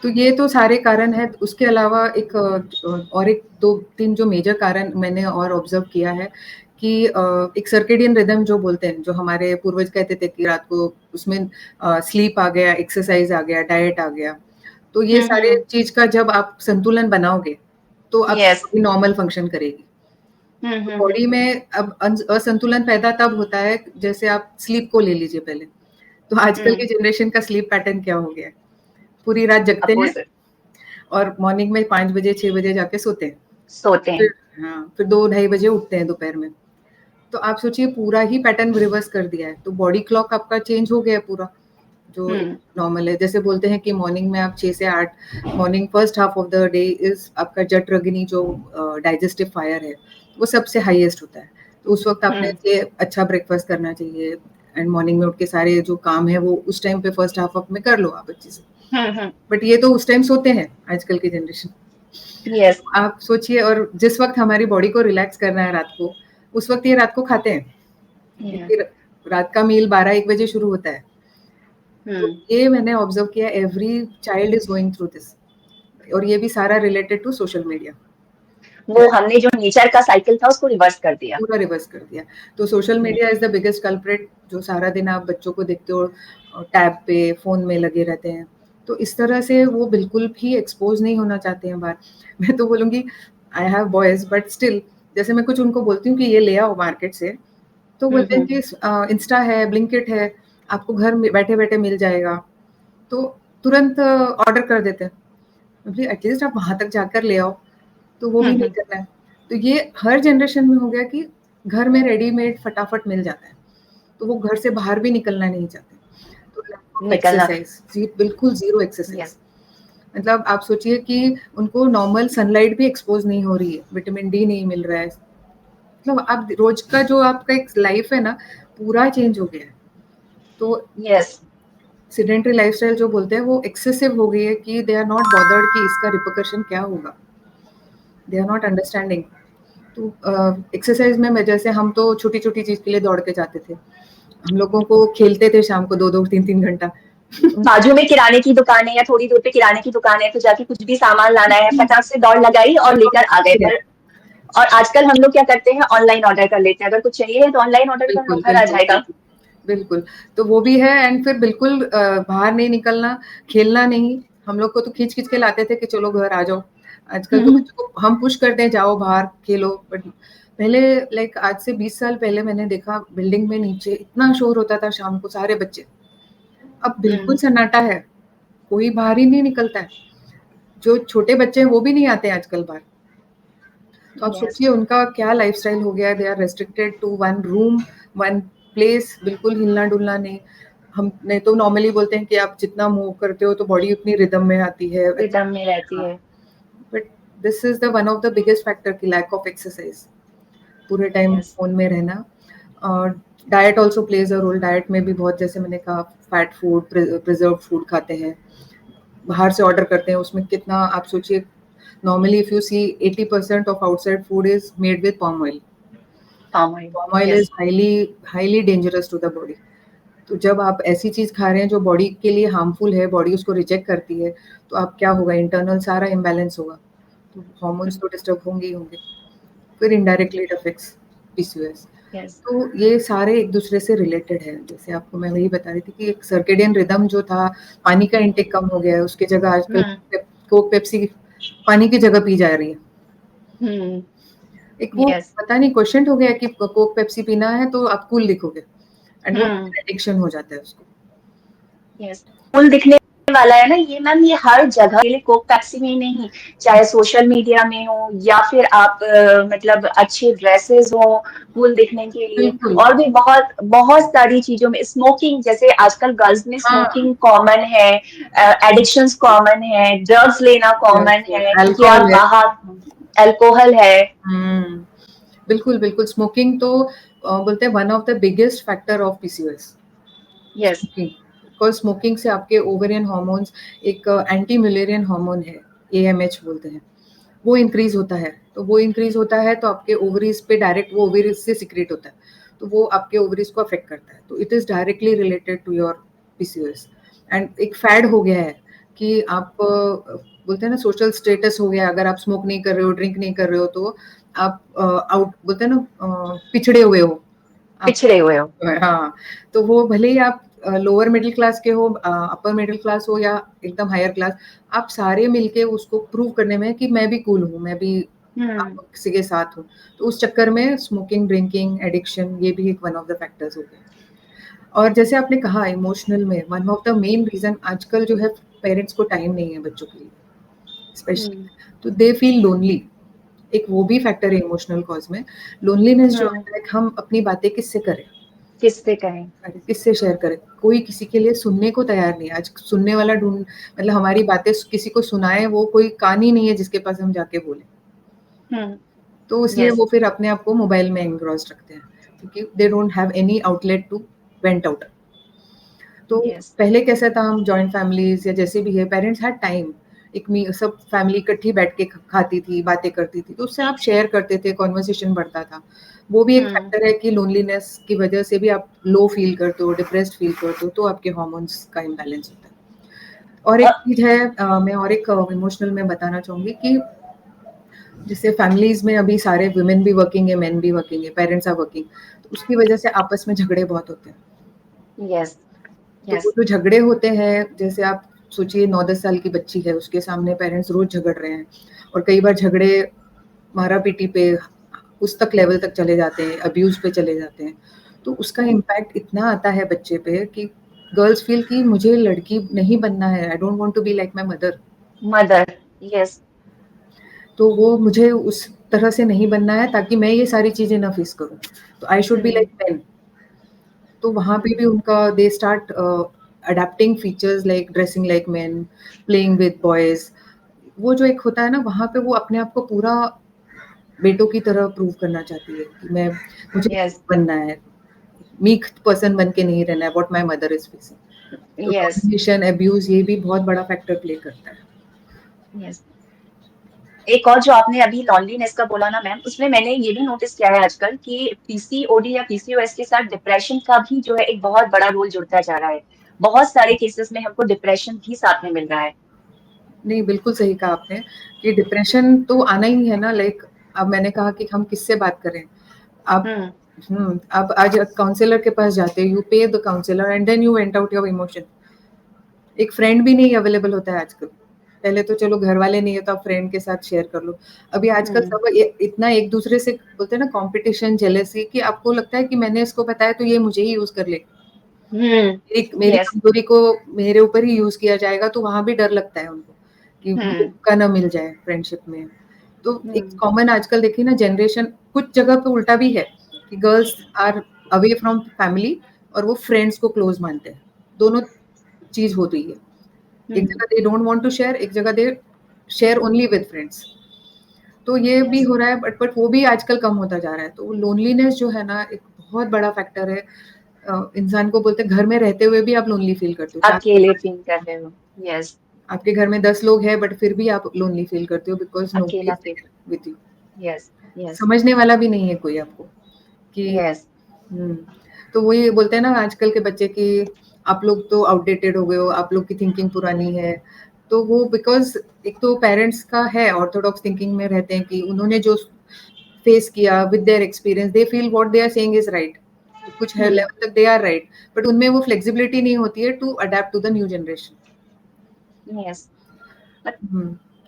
तो ये तो सारे कारण है। उसके अलावा एक और एक दो तीन जो मेजर कारण मैंने और ऑब्जर्व किया है कि एक सर्केडियन रिदम जो बोलते हैं, जो हमारे पूर्वज कहते थे कि रात को उसमें स्लीप आ गया, एक्सरसाइज आ गया, डाइट आ गया। तो ये सारे चीज का जब आप संतुलन बनाओगे, तो आपकी नॉर्मल फंक्शन करेगी। तो बॉडी में अब असंतुलन पैदा तब होता है, जैसे आप स्लीप को ले लीजिए पहले। तो आजकल की जनरेशन का स्लीप पैटर्न क्या हो गया है, पूरी रात जगते हैं और मॉर्निंग में 5 बजे 6 बजे जाके सोते हैं। फिर 2 ढाई बजे उठते हैं दोपहर में। तो आप सोचिए, पूरा ही पैटर्न रिवर्स कर दिया है। तो बॉडी क्लॉक आपका चेंज हो गया है पूरा, जो नॉर्मल है। जैसे बोलते हैं कि मॉर्निंग में आप 6 से 8, morning first half of the day is आपका जठरग्नि, जो डाइजेस्टिव फायर है, वो सबसे हाईएस्ट होता है। तो उस वक्त आपने अच्छा ब्रेकफास्ट करना चाहिए, एंड मॉर्निंग में उठ के सारे जो काम है वो उस टाइम पे फर्स्ट हाफ ऑफ में कर लो आप अच्छे से। बट ये तो उस टाइम सोते हैं आजकल की जनरेशन। आप सोचिए, और जिस वक्त हमारी बॉडी को रिलैक्स करना है रात को, उस वक्त ये रात को खाते हैं, क्योंकि रात का मील 12-1 बजे शुरू होता है। तो ये मैंने ऑब्जर्व किया, every child is going through this, और ये भी सारा रिलेटेड टू सोशल मीडिया। वो हमने जो नेचर का साइकिल था उसको रिवर्स कर दिया, पूरा रिवर्स कर दिया। तो social media is the biggest culprit, जो सारा दिन आप बच्चों को देखते हो टैब पे, फोन में लगे रहते हैं। तो इस तरह से वो बिल्कुल भी एक्सपोज नहीं होना चाहते हैं बाहर। मैं तो बोलूंगी, I have boys, but still, जैसे मैं कुछ उनको बोलती हूँ कि ये ले आओ मार्केट से, तो बोलते हैं कि इंस्टा है, ब्लिंकिट है, आपको घर में बैठे बैठे मिल जाएगा, तो तुरंत ऑर्डर कर देते हैं। एटलीस्ट आप वहां तक जाकर ले आओ, तो वो भी नहीं करना है। तो ये हर जनरेशन में हो गया कि घर में रेडीमेड फटाफट मिल जाता है, तो वो घर से बाहर भी निकलना नहीं चाहते। तो एक्सरसाइज, बिल्कुल जीरो एक्सरसाइज। मतलब आप सोचिए कि उनको नॉर्मल सनलाइट भी एक्सपोज नहीं हो रही है, विटामिन डी नहीं मिल रहा है। मतलब आप रोज का जो आपका एक लाइफ है ना, पूरा चेंज हो गया है। तो सेडेंटरी लाइफस्टाइल जो बोलते हैं, वो एक्सेसिव हो गई है कि दे आर नॉट बॉदर्ड कि इसका रिपरकशन क्या होगा, दे आर नॉट अंडरस्टैंडिंग। तो एक्सरसाइज में जैसे हम तो छोटी छोटी चीज के लिए दौड़ के जाते थे, हम लोगों को खेलते थे शाम को 2-2 3-3 घंटा, बाजू में किराने की दुकान है या थोड़ी दूर पे किराने की दुकान है, तो जाके कुछ भी सामान लाना है, फटाक से दौड़ लगाई और लेकर आ गए। पर और आजकल हम लोग क्या करते हैं, ऑनलाइन ऑर्डर कर लेते हैं। अगर कुछ चाहिए है तो ऑनलाइन ऑर्डर कर लो, बिल्कुल, घर आ बिल्कुल, जाएगा। बिल्कुल। बिल्कुल, तो वो भी है एंड फिर बिल्कुल बाहर नहीं निकलना, खेलना नहीं। हम लोग को तो खींच-खींच के लाते थे कि चलो घर आ जाओ। आजकल तो बच्चों को हम पुश करते हैं जाओ बाहर खेलो, बट पहले लाइक आज से 20 साल पहले मैंने देखा बिल्डिंग में नीचे इतना शोर होता था शाम को सारे बच्चे। अब बिल्कुल सन्नाटा है, कोई बाहर ही नहीं निकलता है। जो छोटे बच्चे हैं वो भी नहीं आते हैं आजकल बाहर। तो आप सोचिए उनका क्या लाइफस्टाइल हो गया है, they are restricted to one room, one place, बिल्कुल हिलना-डुलना नहीं। हम नहीं तो नॉर्मली बोलते हैं कि आप जितना मूव करते हो तो बॉडी उतनी रिदम में आती है। रिदम में रहती है। But this is the one of the biggest factor की लैक ऑफ एक्सरसाइज। पूरे टाइम यस। फ़ोन में रहना और diet also plays a role. Diet में भी बहुत जैसे मैंने कहा फैट फूड, प्रिजर्व्ड फूड खाते हैं। बाहर से ऑर्डर करते हैं उसमें कितना आप सोचिए normally if you see 80% of outside food is made with palm oil. palm oil, Palm oil yes. is highly dangerous to the body. तो जब आप ऐसी चीज खा रहे हैं जो बॉडी के लिए हार्मफुल है, बॉडी उसको रिजेक्ट करती है, तो आप क्या होगा, इंटरनल सारा इम्बैलेंस होगा, तो हार्मोन्स तो डिस्टर्ब होंगे ही होंगे, फिर indirectly it affects PCOS. yes. तो ये सारे एक दूसरे से रिलेटेड है। जैसे आपको मैं वही बता रही थी कि एक सर्केडियन रिदम जो था, पानी का इंटेक कम हो गया है, उसकी जगह आजकल कोक पेप्सी पानी की जगह पी जा रही है। एक वो yes. पता नहीं क्वेश्चन हो गया कि कोक पेप्सी पीना है तो आप कूल दिखोगे एंड वो एडिक्शन हो जाता है उसको। यस, कूल दिखने वाला है ना ये मैम, ये हर जगह के लिए, कोक पेप्सी में नहीं, चाहे सोशल मीडिया में हो या फिर आप मतलब अच्छे ड्रेसेस हो कूल दिखने के लिए, बिल्कुल। और भी बहुत बहुत सारी चीजों में, स्मोकिंग, जैसे आजकल गर्ल्स में हाँ, स्मोकिंग कॉमन है, एडिक्शंस कॉमन है, ड्रग्स लेना कॉमन है, क्योंकि आप अल्कोहल है। बाहर, अल्कोहल है। बिल्कुल, बिल्कुल। स्मोकिंग तो बोलते हैं one of the biggest factor of PCOS. Yes. Smoking, because smoking से आपके ओवेरियन हार्मोन्स, एक एंटी म्यूलेरियन हार्मोन है, एएमएच बोलते हैं, वो इंक्रीज होता है। तो वो इंक्रीज होता है तो आपके ओवरीज पे डायरेक्ट, वो ओवरीज से सिक्रेट होता है, तो वो आपके ओवरीज को अफेक्ट करता है। तो it is directly related to your PCOS. And एक फैड हो गया है कि आप बोलते हैं ना, सोशल स्टेटस हो गया, अगर आप स्मोक नहीं कर रहे हो, ड्रिंक नहीं कर रहे हो, तो आप आउट, बोलते हैं ना, पिछड़े हुए हो आप। पिछड़े हुए हो। हाँ, तो वो भले ही आप लोअर मिडिल क्लास के हो, अपर मिडिल क्लास हो या एकदम हायर क्लास, आप सारे मिलके उसको प्रूव करने में कि मैं भी कूल हूँ, मैं भी आप किसी के साथ हूँ, तो उस चक्कर में स्मोकिंग, ड्रिंकिंग, एडिक्शन, ये भी एक वन ऑफ द फैक्टर्स हो गए। और जैसे आपने कहा इमोशनल में, one of the main reason आजकल जो है, पेरेंट्स को टाइम नहीं है बच्चों के लिए स्पेशली, तो दे फील लोनली। एक वो भी फैक्टर है इमोशनल कॉज में। लोनलीनेस जो है, हम अपनी बातें किससे करें, किससे कहें, किससे शेयर करें, कोई किसी के लिए सुनने को तैयार नहीं। आज सुनने वाला ढूंढ, मतलब हमारी बातें किसी को सुनाए, वो कोई कान ही नहीं है जिसके पास हम जाके बोले। तो इसलिए वो फिर अपने आप को मोबाइल में एंग्रॉस्ड रखते हैं, क्योंकि they don't have any outlet to vent out. तो पहले कैसा था, हम जॉइंट फैमिलीज या जैसे भी है, पेरेंट्स हैड टाइम, एक सब फैमिली इकट्ठी बैठ के खाती थी, बातें करती थी, तो उससे आप शेयर करते थे, कॉन्वर्सेशन बढ़ता था। वो भी एक फैक्टर है कि लोनलीनेस की वजह से भी आप लो फील करते हो, डिप्रेस्ड फील करते हो, तो आपके हार्मोन्स का इम्बैलेंस होता है। और एक चीज है, मैं और एक इमोशनल में बताना चाहूंगी कि जैसे फैमिलीज में अभी सारे वुमेन भी वर्किंग है, मेन भी वर्किंग है, पेरेंट्स आर वर्किंग, तो उसकी वजह से आपस में झगड़े बहुत होते हैं। यस। तो वो जो झगड़े होते हैं, जैसे आप सोचिए 9-10 साल की बच्ची है, उसके सामने पेरेंट्स रोज झगड़ रहे हैं, और कई बार झगड़े मारा पीटी पे उस तक लेवल तक चले जाते हैं, अब्यूज पे चले जाते हैं, तो उसका इम्पैक्ट इतना आता है बच्चे पे कि गर्ल्स फील कि मुझे लड़की नहीं बनना है, I don't want to be like my mother. Yes. तो वो मुझे उस तरह से नहीं बनना है ताकि मैं ये सारी चीजें ना फेस करूं, तो I should be like main. तो वहाँ पे भी उनका they start adapting features like dressing like main, playing with boys. वो जो एक होता है ना, वहाँ पे वो अपने आप को पूरा बेटों की तरह प्रूव करना चाहती है कि मैं, मुझे बनना है, मीक पर्सन बन के नहीं रहना है, what my mother is facing. तो डोमिनेशन, अब्यूज, ये भी बहुत बड़ा फैक्टर प्ले करता है। एक और जो आपने अभी लॉनलीनेस का बोला ना मैम, उसमें मैंने ये भी नोटिस किया है आजकल कि पीसीओडी या पीसीओएस के साथ डिप्रेशन का भी जो है एक बहुत बड़ा रोल जुड़ता जा रहा है। बहुत सारे केसेस में हमको डिप्रेशन भी साथ में मिल रहा है। नहीं, बिल्कुल सही कहा आपने कि डिप्रेशन तो आना ही है ना, लाइक अब मैंने कहा कि हम किससे बात करें। आप आप आज काउंसलर के पास जाते हो, you pay the counsellor and then you vent out your emotion. एक फ्रेंड भी नहीं अवेलेबल होता है आजकल। पहले तो चलो घर वाले नहीं है तो आप फ्रेंड के साथ शेयर कर लो। अभी आजकल सब इतना एक दूसरे से बोलते हैं ना, कंपटीशन, जेलेसी, कि आपको लगता है कि मैंने इसको बताया तो ये मुझे ही यूज कर ले, मेरी यस। कमजोरी को मेरे ऊपर ही यूज किया जाएगा, तो वहां भी डर लगता है उनको कि मौका ना मिल जाए फ्रेंडशिप में। तो एक कॉमन आजकल देखिए ना जनरेशन, कुछ जगह पे उल्टा भी है कि girls are away from family और वो फ्रेंड्स को क्लोज मानते हैं। दोनों चीज हो रही है। एक जगह they don't want to share, एक जगह they share only with friends. तो ये भी हो रहा है, बट वो भी आजकल कम होता जा रहा है। तो लोनलीनेस जो है ना, एक बहुत बड़ा फैक्टर है। इंसान को बोलते हैं घर में रहते हुए भी आप लोनली फील करते हो, अकेले फील कर रहे हो। यस। आपके घर में 10 लोग हैं बट फिर भी आप लोनली फील करते हो बिकॉज नोबडी अकेला is feel. There with you. Yes. Yes. समझने वाला भी नहीं है कोई आपको कि यस। हम्म, तो वही बोलते हैं ना आजकल के बच्चे कि आप लोग तो आउटडेटेड हो गए हो, आप लोग की थिंकिंग पुरानी है। तो वो बिकॉज एक तो पेरेंट्स का है, ऑर्थोडॉक्स थिंकिंग में रहते हैं कि उन्होंने जो फेस किया with their experience, they feel what they are saying is right. कुछ है लेवल तक दे आर राइट, बट उनमें वो फ्लेक्सिबिलिटी नहीं होती है to adapt to the new generation. Yes.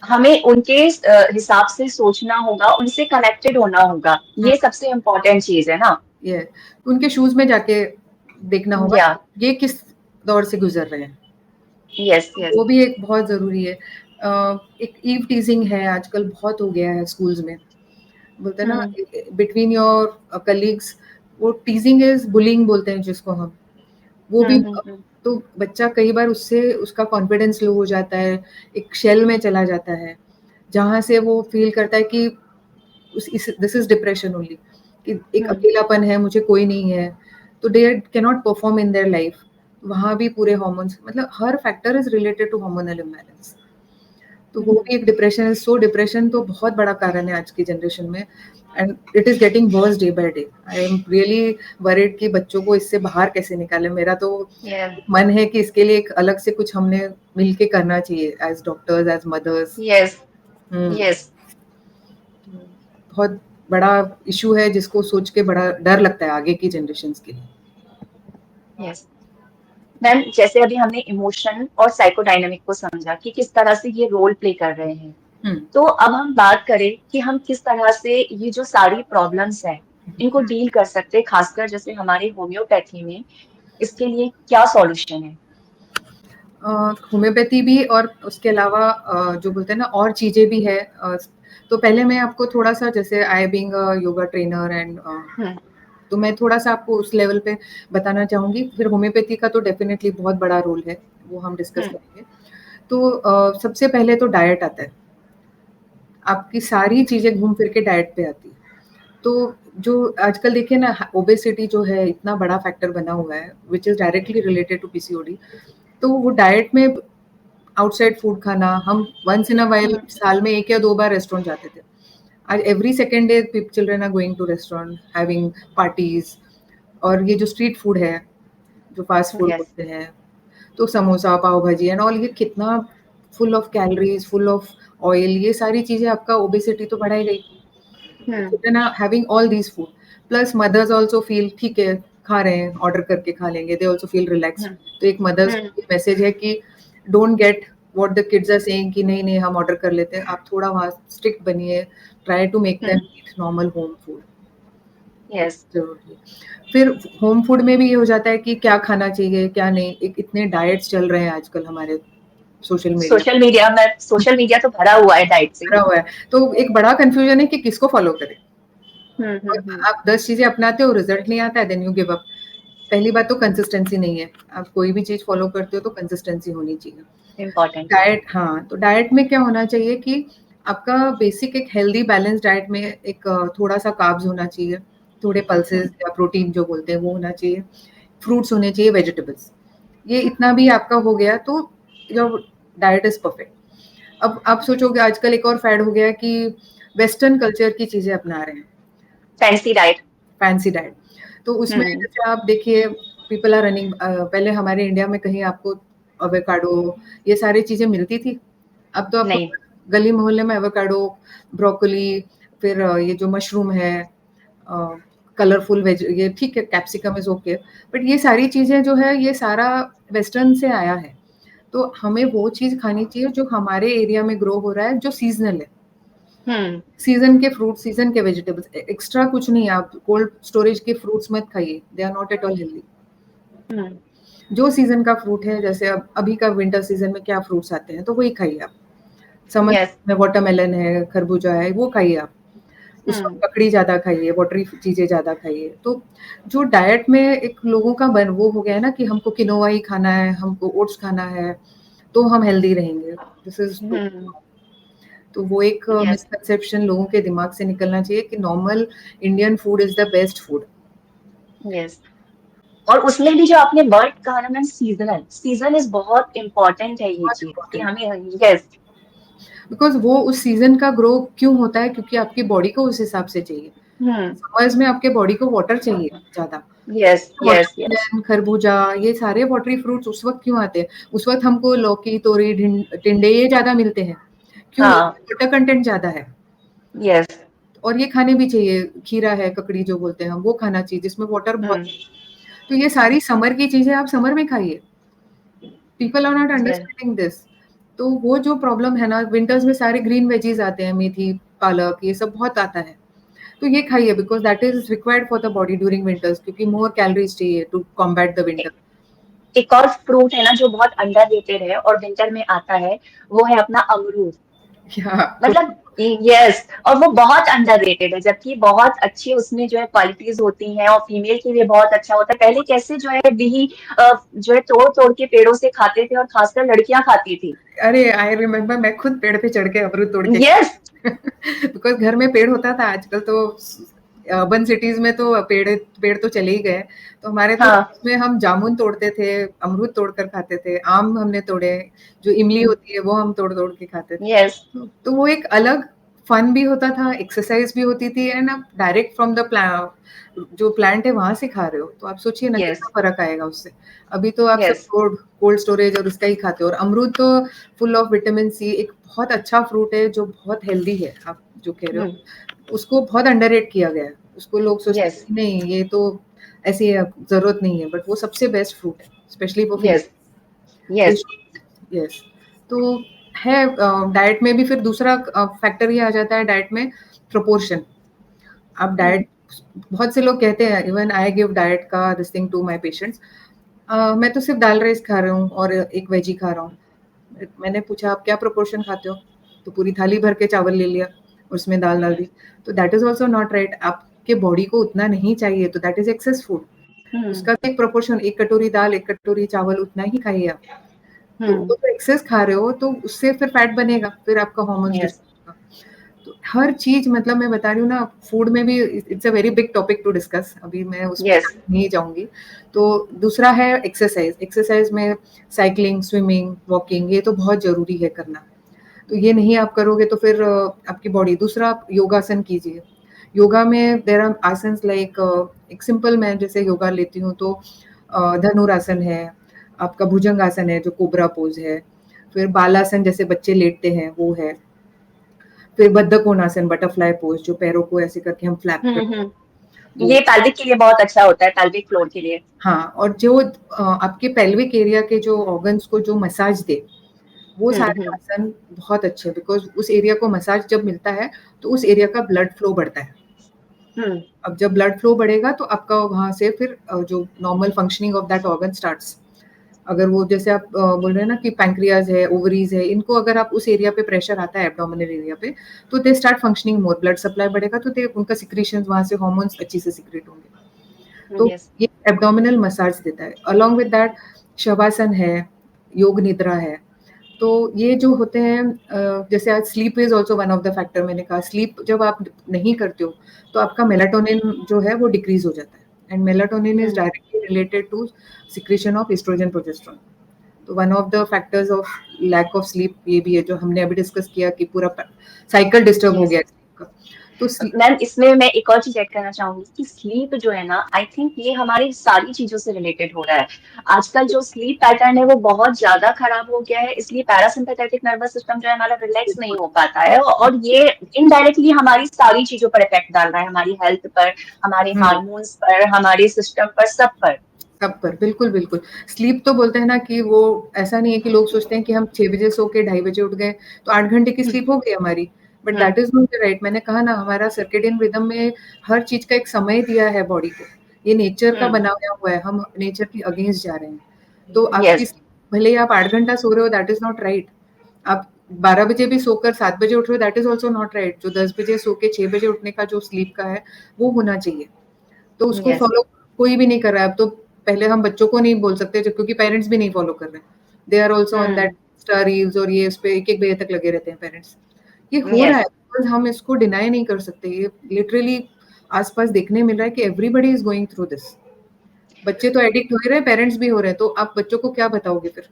हमें उनके हिसाब से सोचना होगा, उनसे कनेक्टेड होना होगा, ये सबसे इम्पोर्टेंट चीज है ना। ये उनके शूज में जाके देखना होगा या ये किस दौर से गुजर रहे हैं। यस। यस। वो भी एक बहुत जरूरी है। एक ईव टीजिंग है आजकल, बहुत हो गया है स्कूल्स में। बोलते हैं ना बिटवीन योर कलीग्स, वो टीजिंग इज बुलिंग बोलते हैं जिसको हम। वो भी तो बच्चा कई बार उससे उसका कॉन्फिडेंस लो हो जाता है, एक शेल में चला जाता है जहां से वो फील करता है कि दिस इज डिप्रेशन ओनली, कि एक अकेलापन है, मुझे कोई नहीं है, तो they can not perform in their life. वहां भी पूरे हार्मोन्स, मतलब हर factor is related to hormonal imbalance. तो वो भी एक डिप्रेशन है। सो डिप्रेशन तो बहुत बड़ा कारण है आज की जनरेशन में, and it is getting worse day by day. I am really worried कि बच्चों को इससे बाहर कैसे निकालें। मेरा तो मन है कि इसके लिए एक अलग से कुछ हमने मिलके करना चाहिए as doctors, as mothers. Yes. Yes. बहुत बड़ा इशू है जिसको सोच के बड़ा डर लगता है आगे की जनरेशन्स के लिए। यस मैम, जैसे अभी हमने इमोशन और साइकोडायनामिक को समझा कि किस तरह से ये रोल प्ले कर रहे हैं, तो अब हम बात करें कि हम किस तरह से ये जो सारी प्रॉब्लम्स हैं इनको डील कर सकते हैं, खासकर जैसे हमारे होम्योपैथी में इसके लिए क्या सॉल्यूशन है। होम्योपैथी भी और उसके अलावा जो बोलते हैं ना और चीजें भी है। तो पहले मैं आपको थोड़ा सा, जैसे I being yoga trainer and, तो मैं थोड़ा सा आपको उस लेवल पे बताना चाहूंगी। फिर होम्योपैथी का तो डेफिनेटली बहुत बड़ा रोल है, वो हम डिस्कस करेंगे। तो सबसे पहले तो डाइट आता है। आपकी सारी चीजें घूम फिर के डाइट पे आती है। तो जो आजकल देखिए ना, ओबेसिटी जो है इतना बड़ा फैक्टर बना हुआ है which is directly related to PCOD. तो वो डाइट में आउटसाइड फूड खाना, हम वंस इन अ वाइल साल में 1 या 2 बार रेस्टोरेंट जाते थे। आज every second day children are going to restaurant, having parties. और ये जो स्ट्रीट फूड है, जो फास्ट फूड बोलते हैं, तो समोसा, पाव भाजी एंड ऑल, ये कितना full of calories, full of oil, ये सारी चीजें आपका ओबेसिटी तो बढ़ाई गई। Children are having all these food, plus mothers also feel ठीक है खा रहे हैं, ऑर्डर करके खा लेंगे, दे ऑल्सो फील रिलैक्स। तो एक मदर्स मैसेज है कि don't get what the kids are saying कि नहीं नहीं हम ऑर्डर कर लेते हैं। आप थोड़ा वहाँ स्ट्रिक्ट बनिए, try to make them eat normal home food. Yes. फिर होम फूड में भी ये हो जाता है कि क्या खाना चाहिए क्या नहीं। एक इतने डाइट्स चल रहे हैं आजकल हमारे सोशल मीडिया तो भरा हुआ है डाइट से। भरा हुआ है, तो एक बड़ा कंफ्यूजन है कि किसको फॉलो करें। और आप 10 चीजें अपनाते हो, रिजल्ट नहीं आता है, देन यू गिव अप। पहली बात तो कंसिस्टेंसी नहीं है। आप कोई भी चीज फॉलो करते हो तो कंसिस्टेंसी होनी चाहिए। इम्पोर्टेंट डाइट, हाँ, तो डाइट में क्या होना चाहिए कि आपका बेसिक एक हेल्दी बैलेंस डाइट में एक थोड़ा सा कार्ब्स होना चाहिए, थोड़े पल्सेस या प्रोटीन जो बोलते हैं वो होना चाहिए, फ्रूट्स होने चाहिए, वेजिटेबल्स। ये इतना भी आपका हो गया तो योर डाइट इज परफेक्ट। अब आप सोचोगे आजकल एक और फैड हो गया कि वेस्टर्न कल्चर की चीजें अपना रहे हैं, फैंसी डाइट। Fancy diet. तो उसमें जैसे आप देखिए पीपल आर रनिंग, पहले हमारे इंडिया में कहीं आपको एवोकाडो ये सारी चीजें मिलती थी, अब तो आपको नहीं। गली मोहल्ले में एवोकाडो, ब्रोकोली, फिर ये जो मशरूम है, कलरफुल वेज, ये ठीक है, कैप्सिकम इज ओके, बट ये सारी चीजें जो है ये सारा वेस्टर्न से आया है। तो हमें वो चीज खानी चाहिए जो हमारे एरिया में ग्रो हो रहा है, जो सीजनल है, सीजन के फ्रूट, सीजन के वेजिटेबल्स, एक्स्ट्रा कुछ नहीं। आप कोल्ड स्टोरेज के फ्रूट्स मत खाइए, they are not at all healthy. जो सीजन का फ्रूट है, जैसे अब अभी का विंटर सीजन में क्या फ्रूट्स आते हैं तो वही खाइए आप। Summer Yes. में वाटरमेलन है, खरबूजा है, वो खाइए आप। उसमें ककड़ी ज्यादा खाइए, वाटरी चीजें ज्यादा खाइए। तो जो डाइट में एक लोगों का बन वो हो गया है ना कि हमको किनोवा ही खाना है, हमको ओट्स खाना है तो हम हेल्दी रहेंगे। दिस इज तो वो एक Yes. मिसकंसेप्शन लोगों के दिमाग से निकलना चाहिए कि normal Indian food is the best food. Yes. और उसमें भी जो आपने वर्ड कहा ना मैम, सीजनल, सीजन इज बहुत इम्पोर्टेंट है ये चीज कि हमें। यस। बिकॉज वो उस सीजन का ग्रो क्यों होता है, क्योंकि आपकी बॉडी को उस हिसाब से चाहिए। समर्स में आपके बॉडी को वाटर चाहिए ज्यादा। Yes yes yes. वाटरमेलन, खरबूजा, ये सारे वाटरी फ्रूट्स उस वक्त क्यों आते हैं? उस वक्त हमको लौकी, तोरी, टिंडे ये ज्यादा मिलते हैं। क्यों? हाँ। वाटर कंटेंट ज्यादा है। यस। और ये खाने भी चाहिए। खीरा है, ककड़ी जो बोलते हैं हम, वो खाना चाहिए जिसमें वाटर बहुत। तो ये सारी समर की चीजें आप समर में खाइए। People are not understanding this. तो वो जो प्रॉब्लम है ना, विंटर्स में सारे ग्रीन वेजीज आते हैं, मेथी, पालक, ये सब बहुत आता है। तो ये खाइए, because that is required for the body during winters, क्योंकि मोर कैलोरीज चाहिए टू कॉम्बैट द विंटर। एक और फ्रूट है ना जो बहुत अंडररेटेड है और विंटर में आता है, वो है अपना अमरूद। मतलब यस, और वो बहुत अंडररेटेड है, जबकि बहुत अच्छी उसमें जो है क्वालिटीज होती हैं और फीमेल के लिए बहुत अच्छा होता है। पहले कैसे जो है बिही जो है तोड़ तोड़ के पेड़ों से खाते थे और खासकर लड़कियां खाती थी। अरे आई रिमेम्बर, मैं खुद पेड़ पे चढ़ के अमरूद तोड़ के यस। बिकॉज घर में पेड़ होता था। आजकल तो अर्बन सिटीज में तो पेड़ पेड़ तो चले ही गए। तो हमारे तो हाँ। उसमें हम जामुन तोड़ते थे, अमरूद तोड़कर खाते थे, आम हमने तोड़े, जो इमली होती है वो हम तोड़ तोड़ के खाते थे। यस। तो वो एक अलग फन भी होता था, एक्सरसाइज भी होती थी, एंड आप डायरेक्ट फ्रॉम द जो प्लांट है वहां से खा रहे हो, तो आप सोचिए ना यस। कितना फर्क आएगा उससे। अभी तो आप सब यस। कोल्ड स्टोरेज और उसका ही खाते हो। और अमरूद तो फुल ऑफ विटामिन सी, एक बहुत अच्छा फ्रूट है जो बहुत हेल्दी है। आप जो कह रहे हो उसको बहुत अंडररेट किया गया है। उसको लोग सोचते हैं यस। नहीं ये तो ऐसी जरूरत नहीं है, बट वो सबसे बेस्ट फ्रूट है, specially for yes. Yes. Yes. तो है डाइट में भी फिर दूसरा फैक्टर ये आ जाता है डाइट में, प्रोपोर्शन। आप डाइट, बहुत से लोग कहते हैं, इवन आई गिव डाइट का this thing to my patients, मैं तो सिर्फ दाल राइस खा रहा हूँ और एक वेजी खा रहा हूँ। मैंने पूछा आप क्या प्रोपोर्शन खाते हो, तो पूरी थाली भर के चावल ले लिया, उसमें दाल डाल दी। तो that is also not right. आपके बॉडी को उतना नहीं चाहिए, तो दैट इज एक्सेस फूड। उसका भी एक प्रोपोर्शन, एक कटोरी दाल, एक कटोरी चावल, उतना ही खाइए आप। तो वो जो एक्सेस खा रहे हो तो उससे फिर फैट बनेगा, फिर आपका हार्मोन्स यस। होगा। तो हर चीज, मतलब मैं बता रही हूँ ना, फूड में भी it's a very big topic to discuss, अभी मैं उसमें यस। नहीं जाऊंगी। तो दूसरा है एक्सरसाइज। एक्सरसाइज में साइकिलिंग, स्विमिंग, वॉकिंग, ये तो बहुत जरूरी है करना। तो ये नहीं आप करोगे तो फिर आपकी बॉडी। दूसरा, आप योगासन कीजिए। योगा में देर आर आसन्स लाइक, एक सिंपल मैं जैसे योगा लेती हूँ तो धनुरासन है, आपका भुजंग आसन है जो कोबरा पोज है, फिर बालासन जैसे बच्चे लेटते हैं वो है, फिर बद्धकोणासन, बटरफ्लाई पोज, जो पैरों को ऐसे करके हम फ्लैप करते हैं। ये पैल्विक के लिए बहुत अच्छा होता है, पैल्विक फ्लोर के लिए। हाँ, और जो आपके पेल्विक एरिया के जो ऑर्गन्स को जो मसाज दे, वो सारे आसन बहुत अच्छे, बिकॉज उस एरिया को मसाज जब मिलता है तो उस एरिया का ब्लड फ्लो बढ़ता है। अब जब ब्लड फ्लो बढ़ेगा तो आपका वहां से फिर जो normal functioning of that organ starts. अगर वो जैसे आप बोल रहे हैं ना कि पैंक्रियाज है, ओवरीज है, इनको अगर आप उस एरिया पे प्रेशर आता है एब्डोमिनल एरिया पे, तो they start functioning more, blood supply बढ़ेगा तो उनका सिक्रीशन वहां से हार्मोन्स अच्छी से सिक्रेट होंगे। तो ये एब्डोमिनल मसाज देता है। अलॉन्ग विद दैट शवासन है, योग निद्रा है। तो ये जो होते हैं, जैसे आज sleep is also one of the factor. मैंने कहा स्लीप जब आप नहीं करते हो तो आपका मेलाटोनिन जो है वो डिक्रीज हो जाता है, and melatonin is directly related to secretion of estrogen, progesterone. तो one of the factors of lack of sleep ये भी है, जो हमने अभी डिस्कस किया कि पूरा साइकिल डिस्टर्ब हो गया स्लीप का। तो मैम इसमें मैं एक और चीज ऐड करना चाहूंगी कि स्लीप जो है ना, आई थिंक ये हमारी सारी चीजों से रिलेटेड हो रहा है। आजकल जो स्लीप पैटर्न है वो बहुत ज्यादा खराब हो गया है, इसलिए पैरासिम्पैथेटिक नर्वस सिस्टम जो है हमारा रिलैक्स नहीं हो पाता है, और ये इनडायरेक्टली हमारी सारी चीजों पर इफेक्ट डाल रहा है, हमारी हेल्थ पर, हमारे हार्मोन्स पर, हमारे सिस्टम पर, सब पर। सब पर बिल्कुल बिल्कुल। स्लीप तो बोलते हैं ना कि वो ऐसा नहीं है कि लोग सोचते हैं कि हम 6 बजे सो के 2:30 बजे उठ गए तो 8 घंटे की स्लीप हो गई हमारी, but that is not right. मैंने कहा ना, हमारा सर्केडियन रिदम में हर चीज का एक समय दिया है बॉडी को, ये नेचर का बनाया हुआ है, हम नेचर के अगेंस्ट जा रहे हैं। तो आपकी यस भले ही आप 8 घंटा सो रहे हो, दैट इज नॉट राइट। आप 12 बजे भी सोकर 7 बजे उठ रहे हो, that is also not right. जो 10 बजे सो के 6 बजे उठने का जो स्लीप का है वो होना चाहिए, तो उसको यस फॉलो कोई भी नहीं कर रहा है। अब तो पहले हम बच्चों को नहीं बोल सकते क्योंकि पेरेंट्स भी नहीं फॉलो कर रहे हैं, they are also on that star reels, और ये उस पे 1-1 बजे तक लगे रहते हैं पेरेंट्स। ये हो रहा है, यस बिकॉज़ हम इसको डिनाई नहीं कर सकते। ये लिटरली आस-पास देखने मिल रहा है कि everybody is going through this. बच्चे तो एडिक्ट हो ही रहे हैं, पेरेंट्स भी हो रहे हैं, तो आप बच्चों को क्या बताओगे फिर?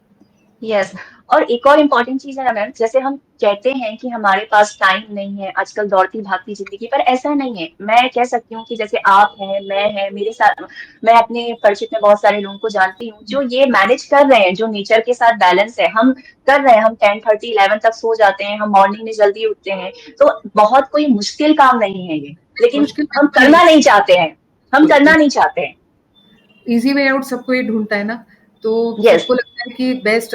यस और एक और इम्पॉर्टेंट चीज है ना मैम, जैसे हम कहते हैं कि हमारे पास टाइम नहीं है आजकल दौड़ती भागती जिंदगी, पर ऐसा नहीं है। मैं कह सकती हूँ कि जैसे आप हैं, मैं है, मेरे साथ, मैं अपने परिचित में बहुत सारे लोगों को जानती हूँ जो ये मैनेज कर रहे हैं, जो नेचर के साथ बैलेंस है, हम कर रहे हैं। हम 10:30-11 तक सो जाते हैं, हम मॉर्निंग में जल्दी उठते हैं, तो बहुत कोई मुश्किल काम नहीं है ये, लेकिन मुश्किल हम बिल्कुल नहीं करना नहीं चाहते हैं, हम है। करना नहीं चाहते हैं। ईज़ी वे आउट सबको ये ढूँढता है ना, तो यस सबको लगता है कि बेस्ट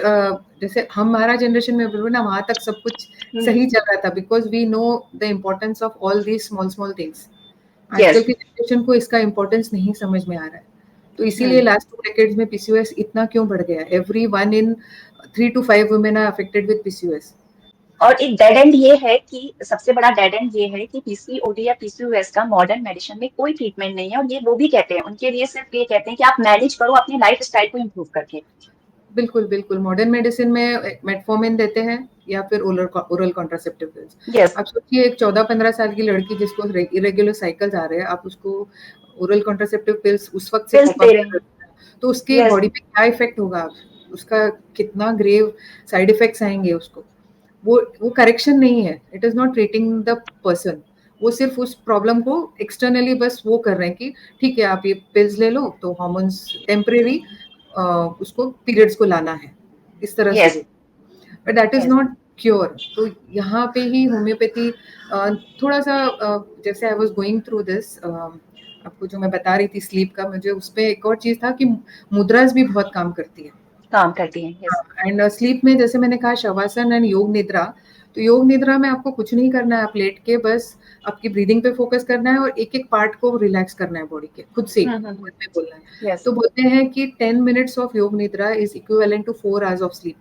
जैसे हमारा जनरेशन में बोलूँ ना, वहाँ तक सब कुछ सही चल रहा था, because we know the importance of all these small small things. आजकल यस की जनरेशन को इसका इम्पोर्टेंस नहीं समझ में आ रहा है। तो इसीलिए लास्ट 2 डेकेड्स में पीसीओएस इतना क्यों बढ़ गया है? Every 1 in 3 to 5 women are affected with PCOS. और एक डेड एंड ये है कि सबसे बड़ा डेड एंड ये है कि पीसीओडी या पीसीओएस का मॉडर्न मेडिसिन में कोई ट्रीटमेंट नहीं है, और ये वो भी कहते हैं, उनके लिए सिर्फ ये कहते हैं कि आप मैनेज करो अपनी लाइफ स्टाइल को इम्प्रूव करके। बिल्कुल, बिल्कुल। मॉडर्न मेडिसिन में मेटफॉर्मिन देते हैं या फिर ओरल कॉन्ट्रासेप्टिव पिल्स। यस आप सोचिए एक 14-15 साल की लड़की जिसको इरेगुलर साइकिल्स आ रहे हैं, आप उसको ओरल कॉन्ट्रासेप्टिव पिल्स उस वक़्त से पिल्स पॉप अप दे रहे कर हैं। रहे हैं, तो उसके यस बॉडी पे क्या इफ़ेक्ट होगा? उसका कितना ग्रेव साइड इफ़ेक्ट्स आएँगे उसको। वो करेक्शन नहीं है, it is not treating the person. वो सिर्फ़ उस प्रॉब्लम को एक्सटर्नली बस वो कर रहे हैं कि ठीक है, आप ये पिल्स ले लो तो हार्मोन्स टेम्परेरी उसको पीरियड्स को लाना है, इस तरह से यस वो, but that is yes not cure. तो यहाँ पे ही होम्योपैथी थोड़ा सा जैसे I was going through this, आपको जो मैं बता रही थी स्लीप का, मुझे उस पे एक और चीज था कि मुद्रास भी बहुत काम करती है। काम करती हैं। यस एंड स्लीप में जैसे मैंने कहा शवासन एंड योग निद्रा, तो योग निद्रा में आपको कुछ नहीं करना है, आप लेट के बस आपकी ब्रीदिंग पे फोकस करना है और एक एक पार्ट को रिलैक्स करना है बॉडी के खुद से ही, खुद में बोलना है। यस तो बोलते हैं कि 10 minutes of yoga nidra is equivalent to 4 hours of sleep.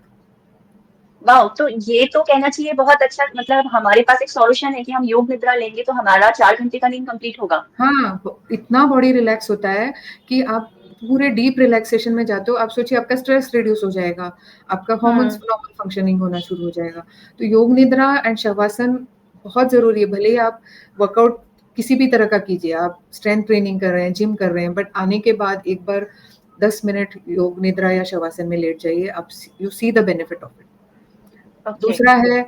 वाह, तो ये तो कहना चाहिए बहुत अच्छा, मतलब हमारे पास एक सॉल्यूशन है कि हम योग निद्रा लेंगे तो हमारा 4 घंटे का नींद कंप्लीट होगा। हाँ, इतना बॉडी रिलैक्स होता है कि आप पूरे डीप रिलैक्सेशन में जाते हो। आप सोचिए आपका स्ट्रेस रिड्यूस हो जाएगा, आपका हार्मोन्स नॉर्मल फंक्शनिंग होना शुरू हो जाएगा। तो योग निद्रा एंड शवासन बहुत ज़रूरी है। भले ही आप वर्कआउट किसी भी तरह का कीजिए, आप स्ट्रेंथ ट्रेनिंग कर रहे हैं, जिम कर रहे हैं, बट आने के बाद एक बार 10 मिनट योग निद्रा या शवासन में लेट जाइए, आप you see the benefit of it. Okay दूसरा है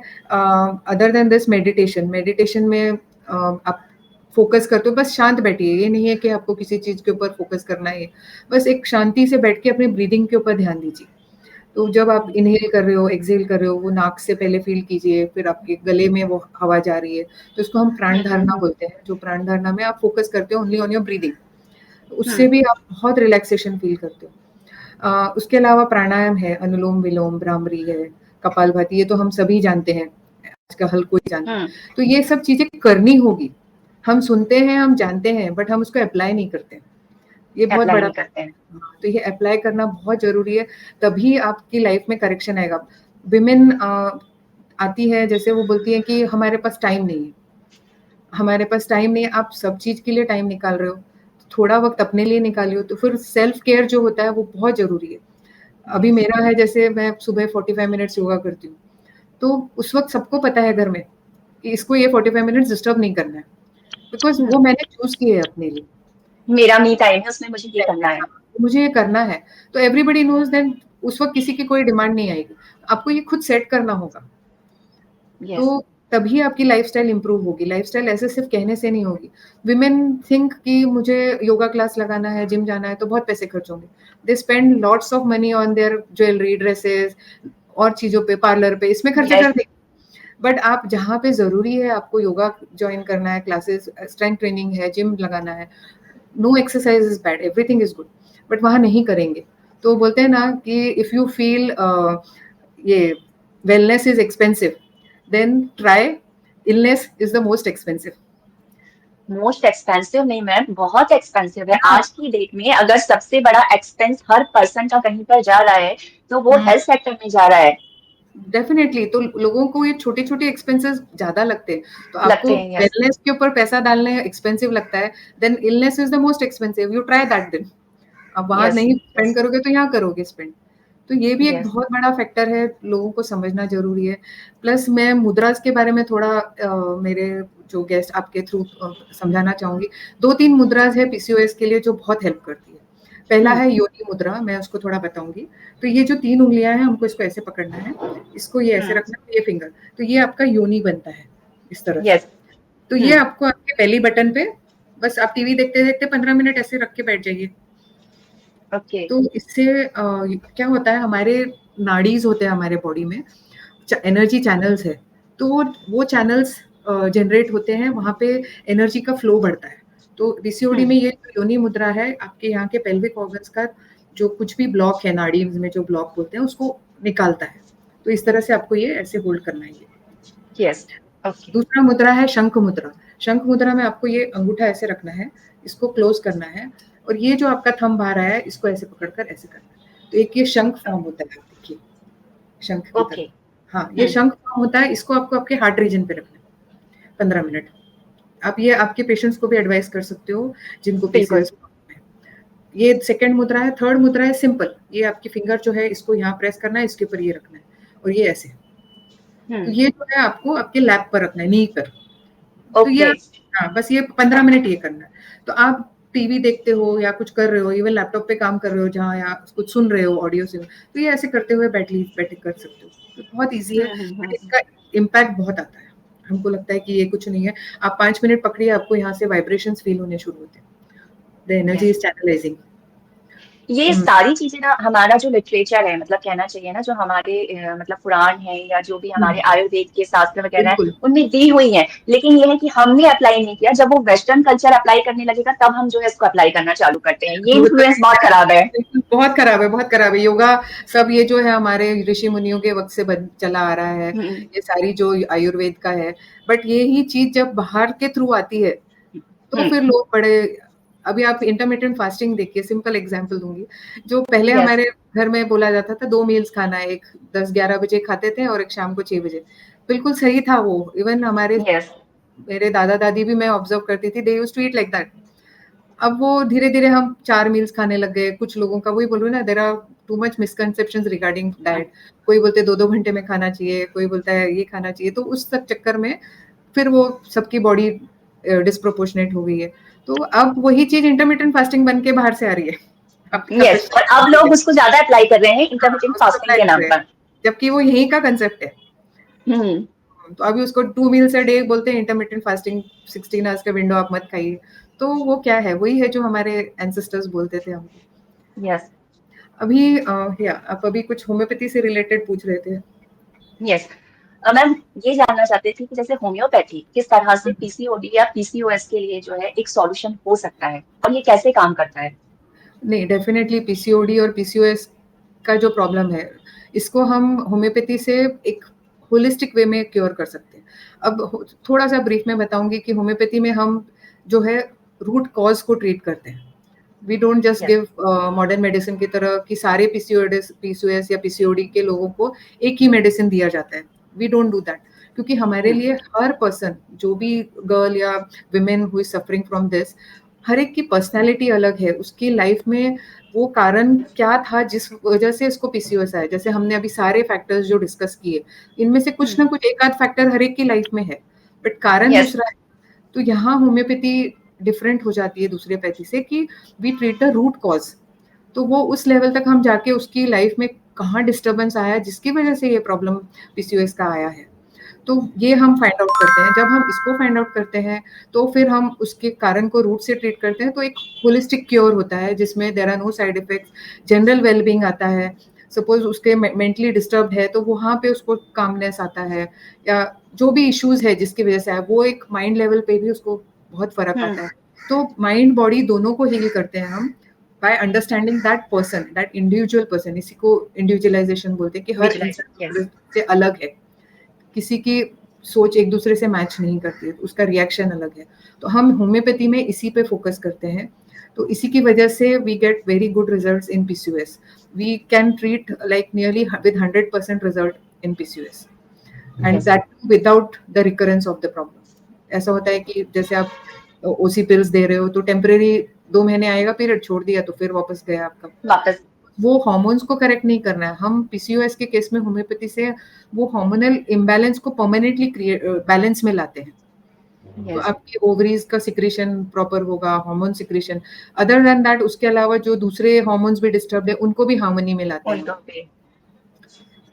other then this meditation. Meditation में आप फोकस करते हो, बस शांत बैठिए, ये नहीं है कि आपको किसी चीज़ के ऊपर फोकस करना है, बस एक शांति से बैठ के अपनी ब्रीदिंग के ऊपर ध्यान दीजिए। तो जब आप इनहेल कर रहे हो, एक्सहेल कर रहे हो, वो नाक से पहले फील कीजिए, फिर आपके गले में वो हवा जा रही है, तो इसको हम प्राण धारणा बोलते हैं। जो प्राण धारणा में आप फोकस करते हो ओनली ऑन योर ब्रीदिंग, उससे भी आप बहुत रिलैक्सेशन फील करते हो। उसके अलावा प्राणायाम है, अनुलोम विलोम, भ्रामरी है, कपालभाति, ये तो हम सभी जानते हैं, आज का हर कोई जानता है। तो ये सब चीजें करनी होगी। हम सुनते हैं, हम जानते हैं, बट हम उसको अप्लाई नहीं करते। ये बहुत अप्लाई बड़ा, नहीं करते हैं। तो ये अप्लाई करना बहुत जरूरी है, तभी आपकी लाइफ में करेक्शन आएगा। विमेन आती है, जैसे वो बोलती है कि हमारे पास टाइम नहीं है, हमारे पास टाइम नहीं है। आप सब चीज के लिए टाइम निकाल रहे हो, थोड़ा वक्त अपने लिए निकालियो, तो फिर सेल्फ केयर जो होता है वो बहुत जरूरी है। अभी मेरा है, जैसे मैं सुबह 45 मिनट्स योगा करती हूँ, तो उस वक्त सबको पता है घर में कि इसको ये 45 मिनट्स डिस्टर्ब नहीं करना है, बिकॉज वो मैंने चूज किए है अपने लिए। मेरा मी टाइम है, उसमें मुझे ये करना है। मुझे ये करना है, तो एवरीबडी नोज देन उस वक्त किसी की कोई डिमांड नहीं आएगी, आपको ये खुद सेट करना होगा। यस तो तभी आपकी लाइफस्टाइल इंप्रूव होगी। लाइफस्टाइल ऐसे सिर्फ कहने से नहीं होगी। विमेन थिंक कि मुझे योगा क्लास लगाना है, जिम जाना है तो बहुत पैसे खर्च होंगे। They spend lots of money on their jewellery, dresses और चीजों पे, पार्लर पे, इसमें खर्चे Yes. कर देंगे। बट आप जहाँ पे जरूरी है, आपको योगा ज्वाइन करना है, क्लासेस, स्ट्रेंथ ट्रेनिंग है, जिम लगाना है, no exercise is bad, everything is good, but वहाँ नहीं करेंगे। तो बोलते हैं ना कि इफ यू फील ये wellness is expensive, then try illness is the most expensive. Most expensive नहीं मैम, बहुत एक्सपेंसिव है। आज की डेट में अगर सबसे बड़ा एक्सपेंस हर पर्सन का कहीं पर जा रहा है तो वो हेल्थ सेक्टर में जा रहा है। डेफिनेटली। तो लोगों को ये छोटे छोटे एक्सपेंसेस ज्यादा लगते हैं, तो आपको लगते हैं, यस वेलनेस के ऊपर पैसा डालने एक्सपेंसिव लगता है, then illness is the most expensive, you try that then. अब वहां यस नहीं यस स्पेंड करोगे तो यहाँ करोगे स्पेंड। तो ये भी एक यस। बहुत बड़ा फैक्टर है, लोगों को समझना जरूरी है। प्लस मैं मुद्रास के बारे में थोड़ा मेरे जो गेस्ट आपके थ्रू समझाना चाहूंगी। 2-3 मुद्रास है पीसीओएस के लिए जो बहुत हेल्प करती है। पहला है योनि मुद्रा, मैं उसको थोड़ा बताऊंगी। तो ये जो 3 उंगलियां हैं, हमको इसको ऐसे पकड़ना है, इसको ये ऐसे रखना है, ये फिंगर, तो ये आपका योनि बनता है इस तरह से। यस। तो ये आपको आपके बेली बटन पे, बस आप टीवी देखते देखते 15 मिनट ऐसे रख के बैठ जाइए। ओके। तो इससे क्या होता है, हमारे नाड़ीज होते हैं हमारे बॉडी में, एनर्जी चैनल्स है, तो वो चैनल्स जनरेट होते हैं, वहाँ पे एनर्जी का फ्लो बढ़ता है। तो पीसीओडी में ये योनि मुद्रा है, आपके यहाँ के पेल्विक ऑर्गन्स का जो कुछ भी ब्लॉक है, नाड़ी में जो ब्लॉक बोलते हैं, उसको निकालता है। तो इस तरह से आपको ये ऐसे होल्ड करना है। Yes okay. दूसरा मुद्रा है शंख मुद्रा। शंख मुद्रा में आपको ये अंगूठा ऐसे रखना है, इसको क्लोज करना है, और ये जो आपका थंब आ रहा है, इसको ऐसे पकड़कर ऐसे करना है। तो एक ये शंख फॉर्म होता है, आप देखिए शंख की ओके। तरह। हाँ, ये शंख फॉर्म होता है, इसको आपको आपके हार्ट रीजन पे रखना है 15 मिनट। आप ये आपके पेशेंट्स को भी एडवाइस कर सकते हो जिनको बिल्कुल। पीसीओएस है। ये सेकंड मुद्रा है। थर्ड मुद्रा है सिंपल, ये आपकी फिंगर जो है, इसको यहाँ प्रेस करना है, इसके ऊपर ये रखना है, और ये ऐसे। तो ये जो है आपको आपके लैप पर रखना है, नी पर। तो ये हाँ, बस ये 15 मिनट ये करना है। तो आप टीवी देखते हो या कुछ कर रहे हो, इवन लैपटॉप पे काम कर रहे हो जहाँ, या कुछ सुन रहे हो ऑडियो से, तो ये ऐसे करते हुए बैठे कर सकते हो। तो बहुत ईजी है, बट इसका इम्पैक्ट बहुत आता है। हमको लगता है कि ये कुछ नहीं है, आप 5 मिनट पकड़िए, आपको यहाँ से वाइब्रेशंस फील होने शुरू होते हैं। The energy is channelising. ये सारी चीजें ना, हमारा जो लिटरेचर है, मतलब कहना चाहिए ना, जो हमारे मतलब पुराण है या जो भी हमारे आयुर्वेद के शास्त्र वगैरह है, बिल्कुल उनमें दी हुई है। लेकिन ये है कि हमने अप्लाई नहीं किया। जब वो वेस्टर्न कल्चर अप्लाई करने लगेगा तब हम जो है इसको अप्लाई करना चालू करते हैं। ये इन्फ्लुएंस बहुत खराब है। बहुत खराब है, बहुत खराब है। योगा सब ये जो है हमारे ऋषि मुनियों के वक्त से चला आ रहा है, ये सारी जो आयुर्वेद का है। बट ये ही चीज जब बाहर के थ्रू आती है तो फिर लोग बड़े, अभी आप इंटरमिटेंट फास्टिंग देखिए, सिंपल एग्जांपल दूंगी। जो पहले हमारे घर में बोला जाता था 2 मील्स खाना है, एक 10-11 बजे खाते थे और एक शाम को 6 बजे, बिल्कुल सही था वो। इवन हमारे मेरे दादा दादी भी मैं ऑब्जर्व करती थी, they used to eat like that. अब वो धीरे धीरे हम 4 मील्स खाने लग गए। कुछ लोगों का, वही बोल रही हूँ ना, there are too much misconceptions regarding diet. कोई बोलते 2-2 घंटे में खाना चाहिए, कोई बोलता है ये खाना चाहिए। तो उस सब चक्कर में फिर वो सबकी बॉडी डिस्प्रोपोर्शनेट हो गई है। तो अब वही चीज इंटरमिटेंट फास्टिंग बन के बाहर से आ रही है। और अब लोग उसको ज्यादा अप्लाई कर रहे हैं इंटरमिटेंट फास्टिंग के नाम पर, जबकि वो यही का कंसेप्ट है। तो अभी उसको 2 मील्स अ डे बोलते हैं, इंटरमिटेंट फास्टिंग 16 आवर्स का विंडो आप मत खाइए। तो वो क्या है, वही है जो हमारे एंसेस्टर्स बोलते थे हमको। यस अभी आप अभी कुछ होम्योपैथी से रिलेटेड पूछ रहे थे। यस। मैम ये जानना चाहते थे कि जैसे होम्योपैथी किस तरह से पीसीओडी या पीसीओएस के लिए जो है एक सॉल्यूशन हो सकता है, और ये कैसे काम करता है? नहीं, डेफिनेटली पीसीओडी और पीसीओएस का जो प्रॉब्लम है, इसको हम होम्योपैथी से एक होलिस्टिक वे में क्योर कर सकते हैं। अब थोड़ा सा ब्रीफ में बताऊंगी कि होम्योपैथी में हम जो है रूट कॉज को ट्रीट करते हैं। We don't just give modern medicine की तरह कि सारे पीसीओएस या पीसीओडी के लोगों को एक ही मेडिसिन दिया जाता है। वी डोंट डू दैट, क्योंकि हमारे लिए हर पर्सन, जो भी गर्ल या women who is suffering from this, हर एक की पर्सनैलिटी अलग है। उसकी लाइफ में वो कारण क्या था जिस वजह से इसको पीसीओएस आया। जैसे हमने अभी सारे फैक्टर्स जो डिस्कस किए, इनमें से कुछ ना कुछ एक आध फैक्टर हर एक की लाइफ में है, बट कारण दूसरा है। तो यहाँ होम्योपैथी डिफरेंट हो जाती है दूसरे पैथी से कि we treat the root cause. तो वो उस लेवल तक हम जाके उसकी लाइफ में कहाँ डिस्टर्बेंस आया जिसकी वजह से ये प्रॉब्लम पीसीओएस का आया है, तो ये हम फाइंड आउट करते हैं। जब हम इसको फाइंड आउट करते हैं तो फिर हम उसके कारण को रूट से ट्रीट करते हैं, तो एक होलिस्टिक क्योर होता है जिसमें there are no side effects, general wellbeing आता है। सपोज उसके मेंटली डिस्टर्ब्ड है तो वहाँ पे उसको कामनेस आता है, या जो भी इश्यूज है जिसकी वजह से है वो एक माइंड लेवल पे भी उसको बहुत फर्क आता है। तो माइंड बॉडी दोनों को हील करते हैं हम by understanding that person, that individual person. इसी को इंडिविजुअलाइजेशन बोलते हैं कि हर इंसान से अलग है, किसी की सोच एक दूसरे से मैच नहीं करती है, उसका रिएक्शन अलग है। तो हम होम्योपैथी में इसी पे फोकस करते हैं। तो इसी की वजह से we get very good results in PCOS. We can treat like nearly with 100% result in PCOS, and that without the recurrence of the problem. ऐसा होता है कि जैसे आप ओसी पिल्स दे रहे हो तो टेम्परेरी 2 महीने आएगा पीरियड, छोड़ दिया तो फिर वापस गया आपका, वापस। वो हार्मोन्स को करेक्ट नहीं करना है। हम पीसीओएस के केस में होम्योपैथी से वो हार्मोनल इम्बैलेंस को परमानेंटली बैलेंस में लाते हैं। तो आपके ओवरीज का सिक्रेशन प्रॉपर होगा, hormone secretion. Other than that उसके अलावा जो दूसरे हार्मोन्स भी डिस्टर्ब है उनको भी हार्मनी में लाते हैं।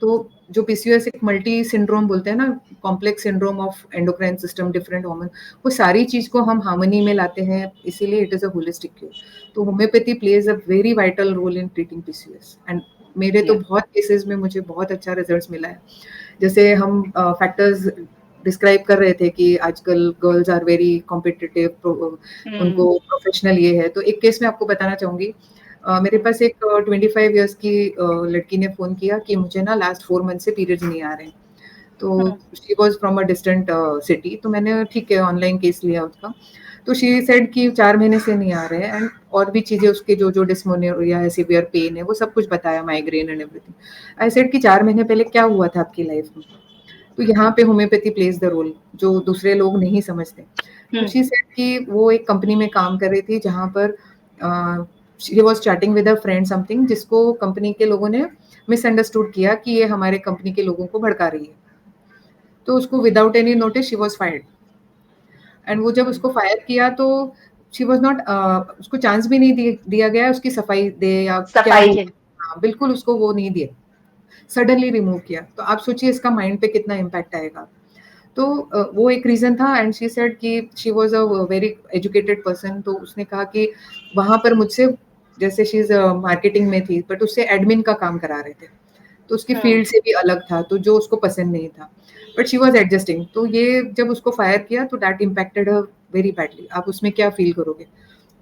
तो जो पीसीओएस एक मल्टी सिंड्रोम बोलते हैं ना, complex syndrome of endocrine system, different hormone, वो सारी चीज को हम हार्मनी में लाते हैं, इसीलिए it is a holistic cure. तो homeopathy plays a very vital role in treating PCOS, and मेरे तो बहुत केसेस में मुझे बहुत अच्छा रिजल्ट्स मिला है। जैसे हम फैक्टर्स डिस्क्राइब कर रहे थे कि आजकल गर्ल्स आर वेरी कॉम्पिटिटिव, उनको प्रोफेशनल ये है। तो एक केस मैं आपको बताना चाहूंगी। मेरे पास एक 25 इयर्स की लड़की ने फ़ोन किया कि मुझे ना लास्ट 4 मंथ से पीरियड्स नहीं आ रहे हैं। तो she was from a distant city. तो मैंने ठीक है ऑनलाइन केस लिया उसका। तो शी सेड कि 4 महीने से नहीं आ रहे हैं, एंड और भी चीज़ें उसके जो डिस्मेनोरिया है, सीवियर पेन है, वो सब कुछ बताया, migraine and everything. I said कि 4 महीने पहले क्या हुआ था आपकी लाइफ में? तो यहाँ पे होम्योपैथी प्लेज द रोल, जो दूसरे लोग नहीं समझते। तो शी सेड कि वो एक कंपनी में काम कर रही थी जहाँ पर she was chatting with a friend something, जिसको कंपनी के लोगों ने मिसअंडरस्टूड किया कि ये हमारे कंपनी के लोगों को भड़का रही है। तो उसको without any notice she was fired, and वो जब उसको फायर किया तो शी वाज नॉट, उसको चांस भी नहीं दिया गया उसकी सफाई दे या क्या। हाँ, बिल्कुल उसको वो नहीं दिया, सडनली रिमूव किया। तो आप सोचिए इसका माइंड पे कितना इम्पैक्ट आएगा। तो वो एक रीजन था, एंड शी सेड कि she was a very educated person. तो उसने कहा कि वहां पर मुझसे, जैसे शी इज मार्केटिंग में थी बट उससे एडमिन का काम करा रहे थे, तो उसकी फील्ड से भी अलग था, तो जो उसको पसंद नहीं था, बट शी वाज एडजस्टिंग। तो ये जब उसको फायर किया तो that impacted her very badly. आप उसमें क्या फील करोगे?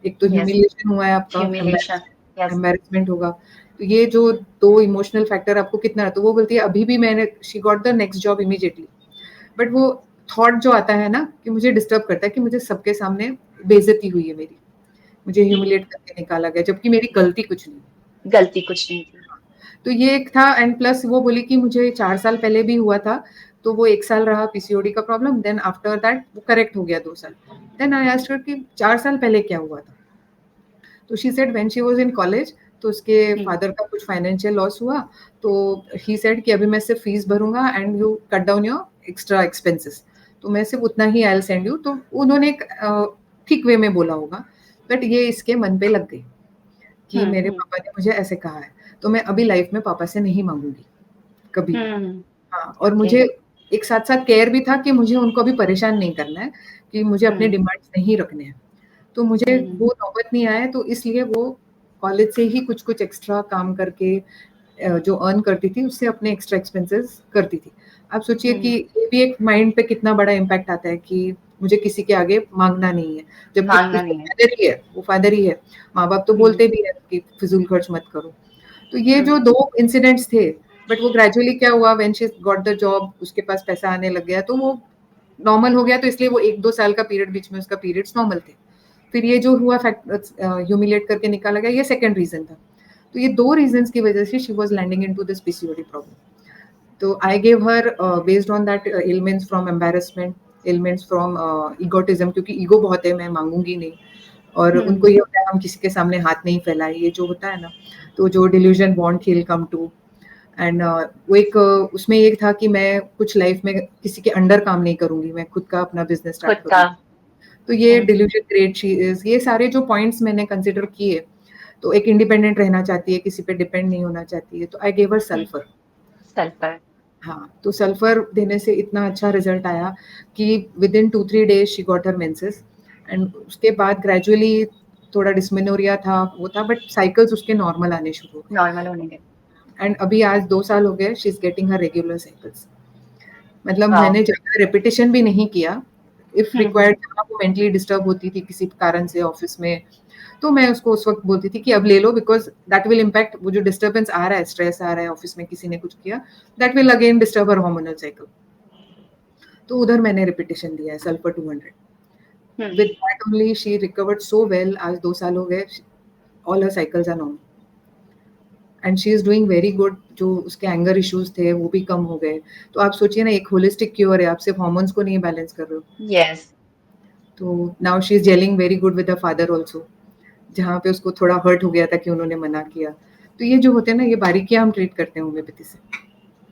एक तो ह्यूमिलिएशन हुआ है आपका, एम्बैरेसमेंट होगा। तो ये जो 2 इमोशनल फैक्टर आपको कितना, तो वो बोलती है अभी भी मैंने, she got the next job immediately, but वो थॉट जो आता है ना कि मुझे डिस्टर्ब करता है कि मुझे सबके सामने बेइज्जती हुई है मेरी, मुझे ह्यूमिलिएट करके निकाला गया, जबकि मेरी गलती कुछ नहीं थी। तो ये एक था, एंड प्लस वो बोली कि मुझे 4 साल पहले भी हुआ था, तो वो 1 साल रहा पीसीओडी का प्रॉब्लम, देन आफ्टर दैट वो करेक्ट हो गया 2 साल। देन आई आस्क्ड हर कि 4 साल पहले क्या हुआ था? तो she said when she was in college, तो उसके फादर का कुछ फाइनेंशियल लॉस हुआ, तो ही सेड कि अभी मैं सिर्फ फीस भरूंगा and you cut down your extra expenses, तो मैं सिर्फ उतना ही आई विल सेंड यू। तो उन्होंने एक ठीक वे में बोला होगा, बट ये इसके मन पे लग गई कि मेरे पापा ने मुझे ऐसे कहा है, तो मैं अभी लाइफ में पापा से नहीं मांगूंगी कभी। हाँ, और मुझे एक साथ साथ केयर भी था कि मुझे उनको अभी परेशान नहीं करना है, कि मुझे अपने डिमांड्स नहीं रखने हैं। तो मुझे वो नौबत नहीं आया, तो इसलिए वो कॉलेज से ही कुछ कुछ एक्स्ट्रा काम करके जो अर्न करती थी उससे अपने एक्स्ट्रा एक्सपेंसेस करती थी। आप सोचिए कि ये भी एक माइंड पे कितना बड़ा इम्पैक्ट आता है कि मुझे किसी के आगे मांगना नहीं है, जबकि फादर ही है, वो फादर ही है। माँ बाप तो बोलते भी है कि फिजूल खर्च मत करो। तो ये जो 2 इंसिडेंट्स थे, बट वो ग्रेजुअली क्या हुआ, when she got the job, उसके पास पैसा आने लग गया, तो वो नॉर्मल हो गया। तो इसलिए वो 1-2 साल का पीरियड, बीच में उसका पीरियड्स नॉर्मल थे। फिर ये जो हुआ ह्यूमिलेट करके निकाला गया, ये सेकंड रीजन था। तो ये 2 रीजंस की वजह से she was landing into this PCOD problem. तो I gave her based on that elements from embarrassment, elements from egotism, क्योंकि ईगो बहुत है, मैं मांगूंगी नहीं, और उनको ये होता है हम किसी के सामने हाथ नहीं फैलाए, ये जो होता है ना, तो जो delusion want he will come to. And वो एक उसमें ये था कि मैं कुछ लाइफ में किसी के अंडर काम नहीं करूंगी, मैं खुद का अपना बिजनेस स्टार्ट करूंगी। तो ये डिल्यूजन ग्रेट शी इज, ये सारे जो पॉइंट्स मैंने कंसिडर किए। तो एक इंडिपेंडेंट रहना चाहती है, किसी पे डिपेंड नहीं होना चाहती है, तो आई गेव हर सल्फर। हाँ, तो सल्फर देने से इतना अच्छा रिजल्ट आया कि with in 2-3 days she got her menses and उसके बाद ग्रेजुअली थोड़ा डिस्मेनोरिया था, वो था, बट साइकिल्स उसके नॉर्मल आने शुरू हो गए नॉर्मल होने के। एंड अभी आज 2 साल हो गए, she is getting her regular cycles. मतलब वाओ! मैंने ज़्यादा रिपिटिशन भी नहीं किया, इफ हुँ, हुँ। रिक्वायर्ड जहाँ वो मेंटली डिस्टर्ब होती थी किसी कारण से ऑफिस में, तो मैं उसको उस वक़्त बोलती थी कि अब ले लो, बिकॉज़ दैट विल इम्पैक्ट, वो जो डिस्टर्बेंस आ रहा है, स्ट्रेस आ रहा है ऑफिस में किसी ने कुछ किया, that will again disturb her hormonal cycle. तो उधर मैंने रिपिटिशन दिया है sulphur 200। Hmm, with that only she recovered so well, आज 2 साल हो गए, all her cycles are normal and she is doing very good. जो उसके एंगर इश्यूज़ थे वो भी कम हो गए। तो आप सोचिए ना, एक होलिस्टिक क्योर है, आप सिर्फ हार्मोन्स को नहीं बैलेंस कर रहे हो। येस। तो now she is gelling very good with her father also, जहाँ पे उसको थोड़ा हर्ट हो गया था कि उन्होंने मना किया। तो ये जो होते हैं ना, ये बारीकियाँ हम ट्रीट करते हैं होम्योपैथी से।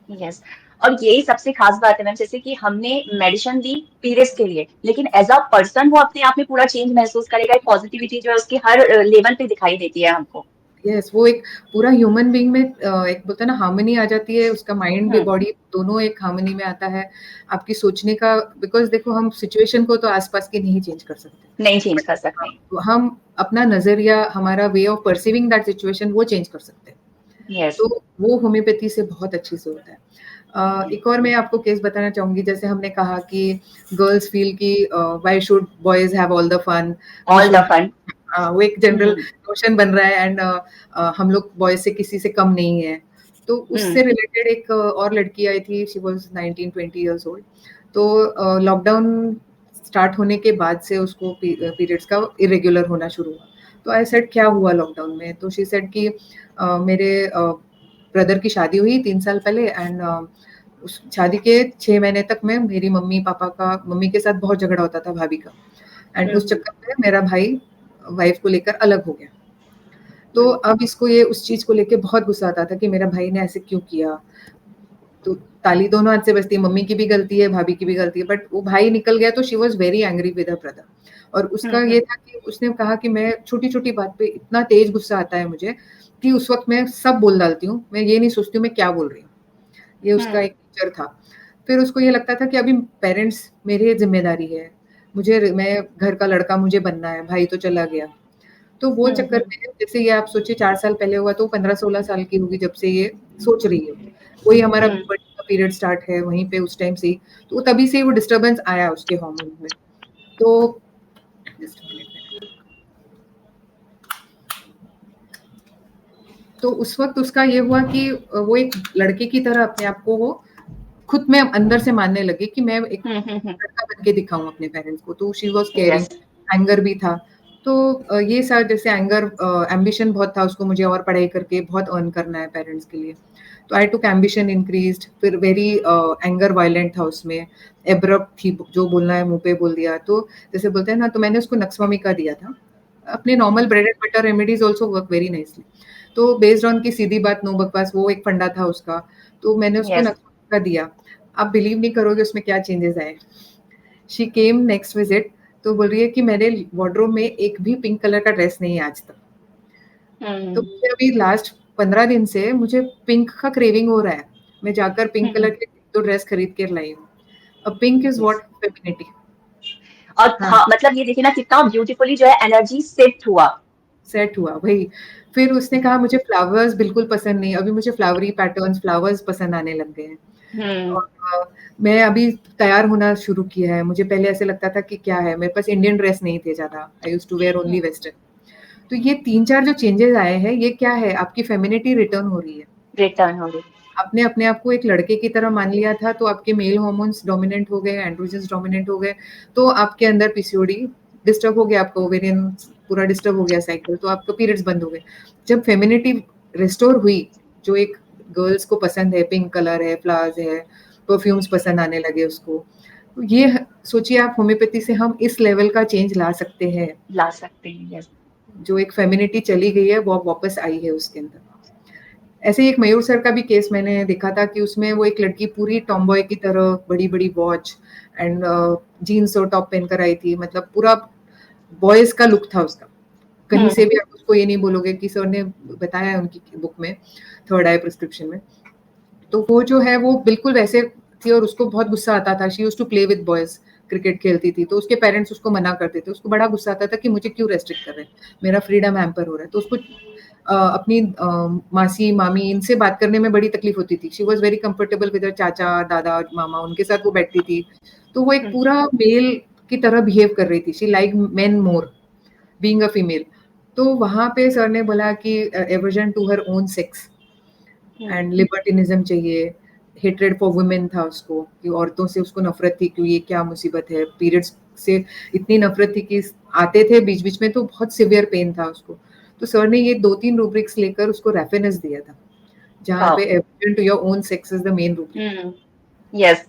यस। और यही सबसे खास बात है मैम, जैसे कि हमने मेडिसिन दी पीरियड्स के लिए, लेकिन एज अ पर्सन वो अपने आप में पूरा चेंज महसूस करेगा, एक पॉजिटिविटी जो है उसकी हर लेवल पे दिखाई देती है हमको। यस, वो एक पूरा ह्यूमन बीइंग में एक बोलते हैं ना हार्मनी आ जाती है, उसका माइंड भी हुँ, बॉडी दोनों एक हार्मनी में आता है। आपकी सोचने का, बिकॉज़ देखो हम सिचुएशन को तो आस-पास की नहीं चेंज कर सकते, नहीं चेंज बट कर सकते। हम अपना नज़रिया, हमारा way of perceiving that situation वो चेंज कर सकते हैं। यस। तो वो होम्योपैथी से बहुत अच्छे से होता है। एक और मैं आपको केस बताना चाहूँगी, जैसे हमने कहा कि गर्ल्स फील कि why should boys have all the fun, we all the should, fun. वो एक जनरल हुँ, नोशन बन रहा है एंड हम लोग बॉयज़ से किसी से कम नहीं है। तो हुँ, उससे रिलेटेड एक और लड़की आई थी, शी वाज़ 19-20 इयर्स ओल्ड। तो लॉकडाउन स्टार्ट होने के बाद से उसको पीरियड्स का इर्रेगुलर होना शुरू हुआ। तो आई सेड क्या हुआ लॉकडाउन में? तो शी सेड कि मेरे ब्रदर की शादी हुई 3 साल पहले एंड उस शादी के 6 महीने तक में मेरी मम्मी के साथ बहुत झगड़ा होता था, भाभी का, एंड हुँ, उस हुँ, चक्कर में मेरा भाई वाइफ को लेकर अलग हो गया। तो हुँ, अब इसको ये उस चीज़ को लेके बहुत गुस्सा आता था कि मेरा भाई ने ऐसे क्यों किया? तो ताली दोनों हाथ से बजती है, मम्मी की भी गलती है, भाभी की भी गलती है, बट वो भाई निकल गया तो she was very angry with her brother. और हुँ, उसका ये हुँ, था कि उसने कहा कि मैं छोटी-छोटी बात पे इतना तेज़ गुस्सा आता है मुझे कि उस वक़्त मैं सब बोल डालती हूँ, मैं ये नहीं सोचती हूँ मैं क्या बोल रही हूँ। ये उसका हुँ, एक नेचर था। फिर उसको ये लगता था कि अभी पेरेंट्स मेरी ज़िम्मेदारी है, मैं घर का लड़का मुझे बनना है, भाई तो चला गया। तो वो हुँ, चक्कर हुँ, में जैसे ये आप सोचिए 4 साल पहले हुआ तो 15-16 साल की होगी जब से ये सोच रही है। वही हमारा हुँ। पुबर्टी का पीरियड स्टार्ट है, वहीं पे उस टाइम से ही, तो तभी से ही वो डिस्टर्बेंस आया उसके हार्मोन में। तो जस्ट अ मिनट। तो उस वक़्त उसका ये हुआ कि वो एक लड़के की तरह अपने आप को वो खुद में अंदर से मानने लगी कि मैं एक हुँ, हुँ, हुँ। लड़का बन के दिखाऊँ अपने पेरेंट्स को, तो she was caring, yes. Anger भी था। तो ये सब जैसे एम्बिशन बहुत था उसको, मुझे और पढ़ाई करके बहुत अर्न करना है पेरेंट्स के लिए। तो आई टूक एम्बिशन इंक्रीज़्ड, फिर वेरी एंगर वायलेंट था उसमें, एब्रप्ट थी, जो बोलना है मुँह पे बोल दिया। तो जैसे बोलते हैं ना, तो मैंने उसको नक्स का दिया था। अपने normal hmm, bread and butter remedies also work very nicely. तो बेस्ड ऑन की सीधी बात नो बकवास, वो एक फंडा था उसका। तो मैंने उसको यस। नक्स का दिया। आप बिलीव नहीं करोगे उसमें क्या चेंजेस आए। शी केम नेक्स्ट विजिट, तो बोल रही है कि मेरे वार्डरोब में एक भी पिंक कलर का ड्रेस नहीं है आज तक। तो हुँ, मुझे अभी लास्ट 15 दिन से मुझे पिंक का क्रेविंग हो रहा है। मैं जाकर पिंक कलर हुँ, के 2 ड्रेस खरीद के लाई हूँ। Pink is yes. What femininity. और हाँ, हाँ, मतलब ये देखिए ना कितना ब्यूटीफुली जो है एनर्जी शिफ्ट हुआ। सेट हुआ वही। फिर उसने कहा मुझे फ्लावर्स बिल्कुल पसंद नहीं, अभी मुझे फ्लावरी पैटर्न्स, फ्लावर्स पसंद आने लग गए हैं। हुँ, और मैं अभी तैयार होना शुरू किया है। मुझे पहले ऐसे लगता था कि क्या है, मेरे पास इंडियन ड्रेस नहीं थे ज़्यादा, I used to wear hmm, only western. तो ये 3-4 जो चेंजेस आए हैं, ये क्या है, आपकी फेमिनिटी रिटर्न हो रही है। रिटर्न हो गई। आपने अपने आप को एक लड़के की तरह मान लिया था, तो आपके मेल हार्मोन्स डोमिनेंट हो गए, एंड्रोजन्स डोमिनेंट हो गए, तो आपके अंदर पीसीओडी डिस्टर्ब हो गया, आपका ओवेरियन पूरा डिस्टर्ब हो गया साइकिल, तो आपका पीरियड्स बंद हो गए। जब फेमिनिटी रिस्टोर हुई, जो एक गर्ल्स को पसंद है, पिंक कलर है, फ्लावर्स है, परफ्यूम्स पसंद आने लगे उसको। तो ये सोचिए आप, होम्योपैथी से हम इस लेवल का चेंज ला सकते हैं। ला सकते हैं। यस। जो एक फेमिनिटी चली गई है, वो वापस आई है उसके अंदर। ऐसे ही एक मयूर सर का भी केस मैंने देखा था कि उसमें वो एक लड़की पूरी टॉमबॉय की तरह, बड़ी-बड़ी वॉच एंड जीन्स और टॉप पहनकर आई थी, मतलब पूरा बॉयज़ का लुक था उसका। कहीं से हुँ, भी आप उसको ये नहीं बोलोगे कि सर ने बताया है उनकी बुक में, थर्ड आई प्रिस्क्रिप्शन में। तो वो जो है वो बिल्कुल वैसे थी और उसको बहुत गुस्सा आता था। She used to play with boys, cricket खेलती थी, तो उसके पेरेंट्स उसको मना करते थे। उसको बड़ा गुस्सा आता था कि मुझे क्यों रेस्ट्रिक्ट कर रहे हैं, मेरा फ्रीडम हैम्पर हो रहा है। तो उसको अपनी मासी, मामी इनसे बात करने में बड़ी तकलीफ होती थी। She was very comfortable with चाचा, दादा, मामा, उनके साथ वो बैठती थी। तो वो एक पूरा मेल की तरह बिहेव कर रही थी। She like men more being a female. तो वहां पे सर ने बोला कि aversion to her own sex and libertinism चाहिए, हेट्रेड फॉर वुमेन था उसको, कि औरतों से उसको नफरत थी कि ये क्या मुसीबत है। पीरियड्स से इतनी नफरत थी कि आते थे बीच बीच में तो बहुत सिवियर पेन था उसको। तो सर ने ये 2-3 रूब्रिक्स लेकर उसको रेफरेंस दिया था, जहाँ पे aversion to your own sex is the main rubric. Yes.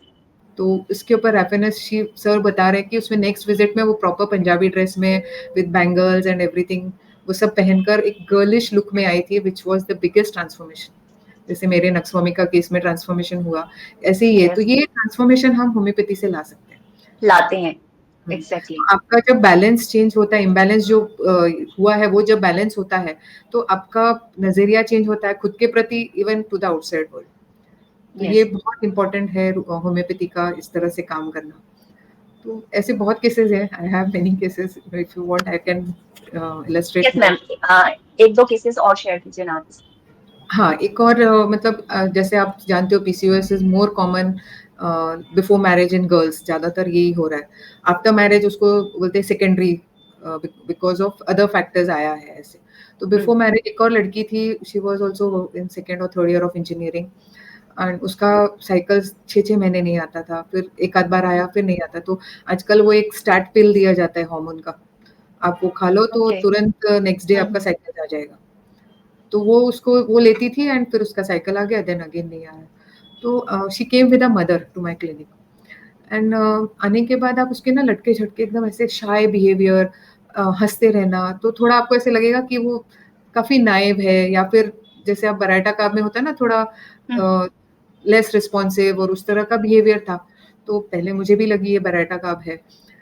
तो इसके ऊपर रेफरेंस सर बता रहे हैं कि उसमें नेक्स्ट विजिट में वो प्रॉपर पंजाबी ड्रेस में विद बैंगल्स एंड एवरीथिंग वो सब पहनकर एक गर्लिश लुक में आई थी, which was the biggest transformation. जैसे मेरे नक्सवामिका केस में ट्रांसफॉर्मेशन हुआ, ऐसे ही है। तो ये ट्रांसफॉर्मेशन हम होम्योपैथी से ला सकते हैं, लाते हैं। एग्जैक्टली। आपका जब बैलेंस चेंज होता है, इम्बैलेंस जो हुआ है वो जब बैलेंस होता है, तो आपका नजरिया चेंज होता है खुद के प्रति, even to the outside world. तो ये बहुत इंपॉर्टेंट है होम्योपैथी का इस तरह से काम करना। तो ऐसे बहुत केसेस हैं, I have many cases, if you want I can illustrate. Yes ma'am, एक दो केसेस और शेयर कीजिए ना। हाँ, एक और मतलब जैसे आप जानते हो PCOS is more common before marriage in girls, ज्यादातर यही हो रहा है। आफ्टर मैरिज उसको बोलते हैं secondary, because of other factors आया है ऐसे। तो बिफोर मैरिज एक और लड़की थी, she was also in second और third year of engineering, and उसका साइकिल 6-6 महीने नहीं आता था, फिर एक आध बार आया, फिर नहीं आता। तो आजकल वो एक स्टैट पिल दिया जाता है हार्मोन का, आप वो खा लो तो तुरंत नेक्स्ट डे आपका साइकिल आ जाएगा। तो वो उसको वो लेती थी एंड फिर उसका साइकिल आ गया, देन अगेन नहीं आया। तो she came with a mother to my clinic, and आने के बाद आप उसके ना लटके झटके एकदम ऐसे शाय बिहेवियर, हंसते रहना, तो थोड़ा आपको ऐसे लगेगा कि वो काफी नाइव है, या फिर जैसे आप बराटा काब में होता है ना, थोड़ा लेस रिस्पॉन्सिव और उस तरह का बिहेवियर था। तो पहले मुझे भी लगी ये बराटा काब है,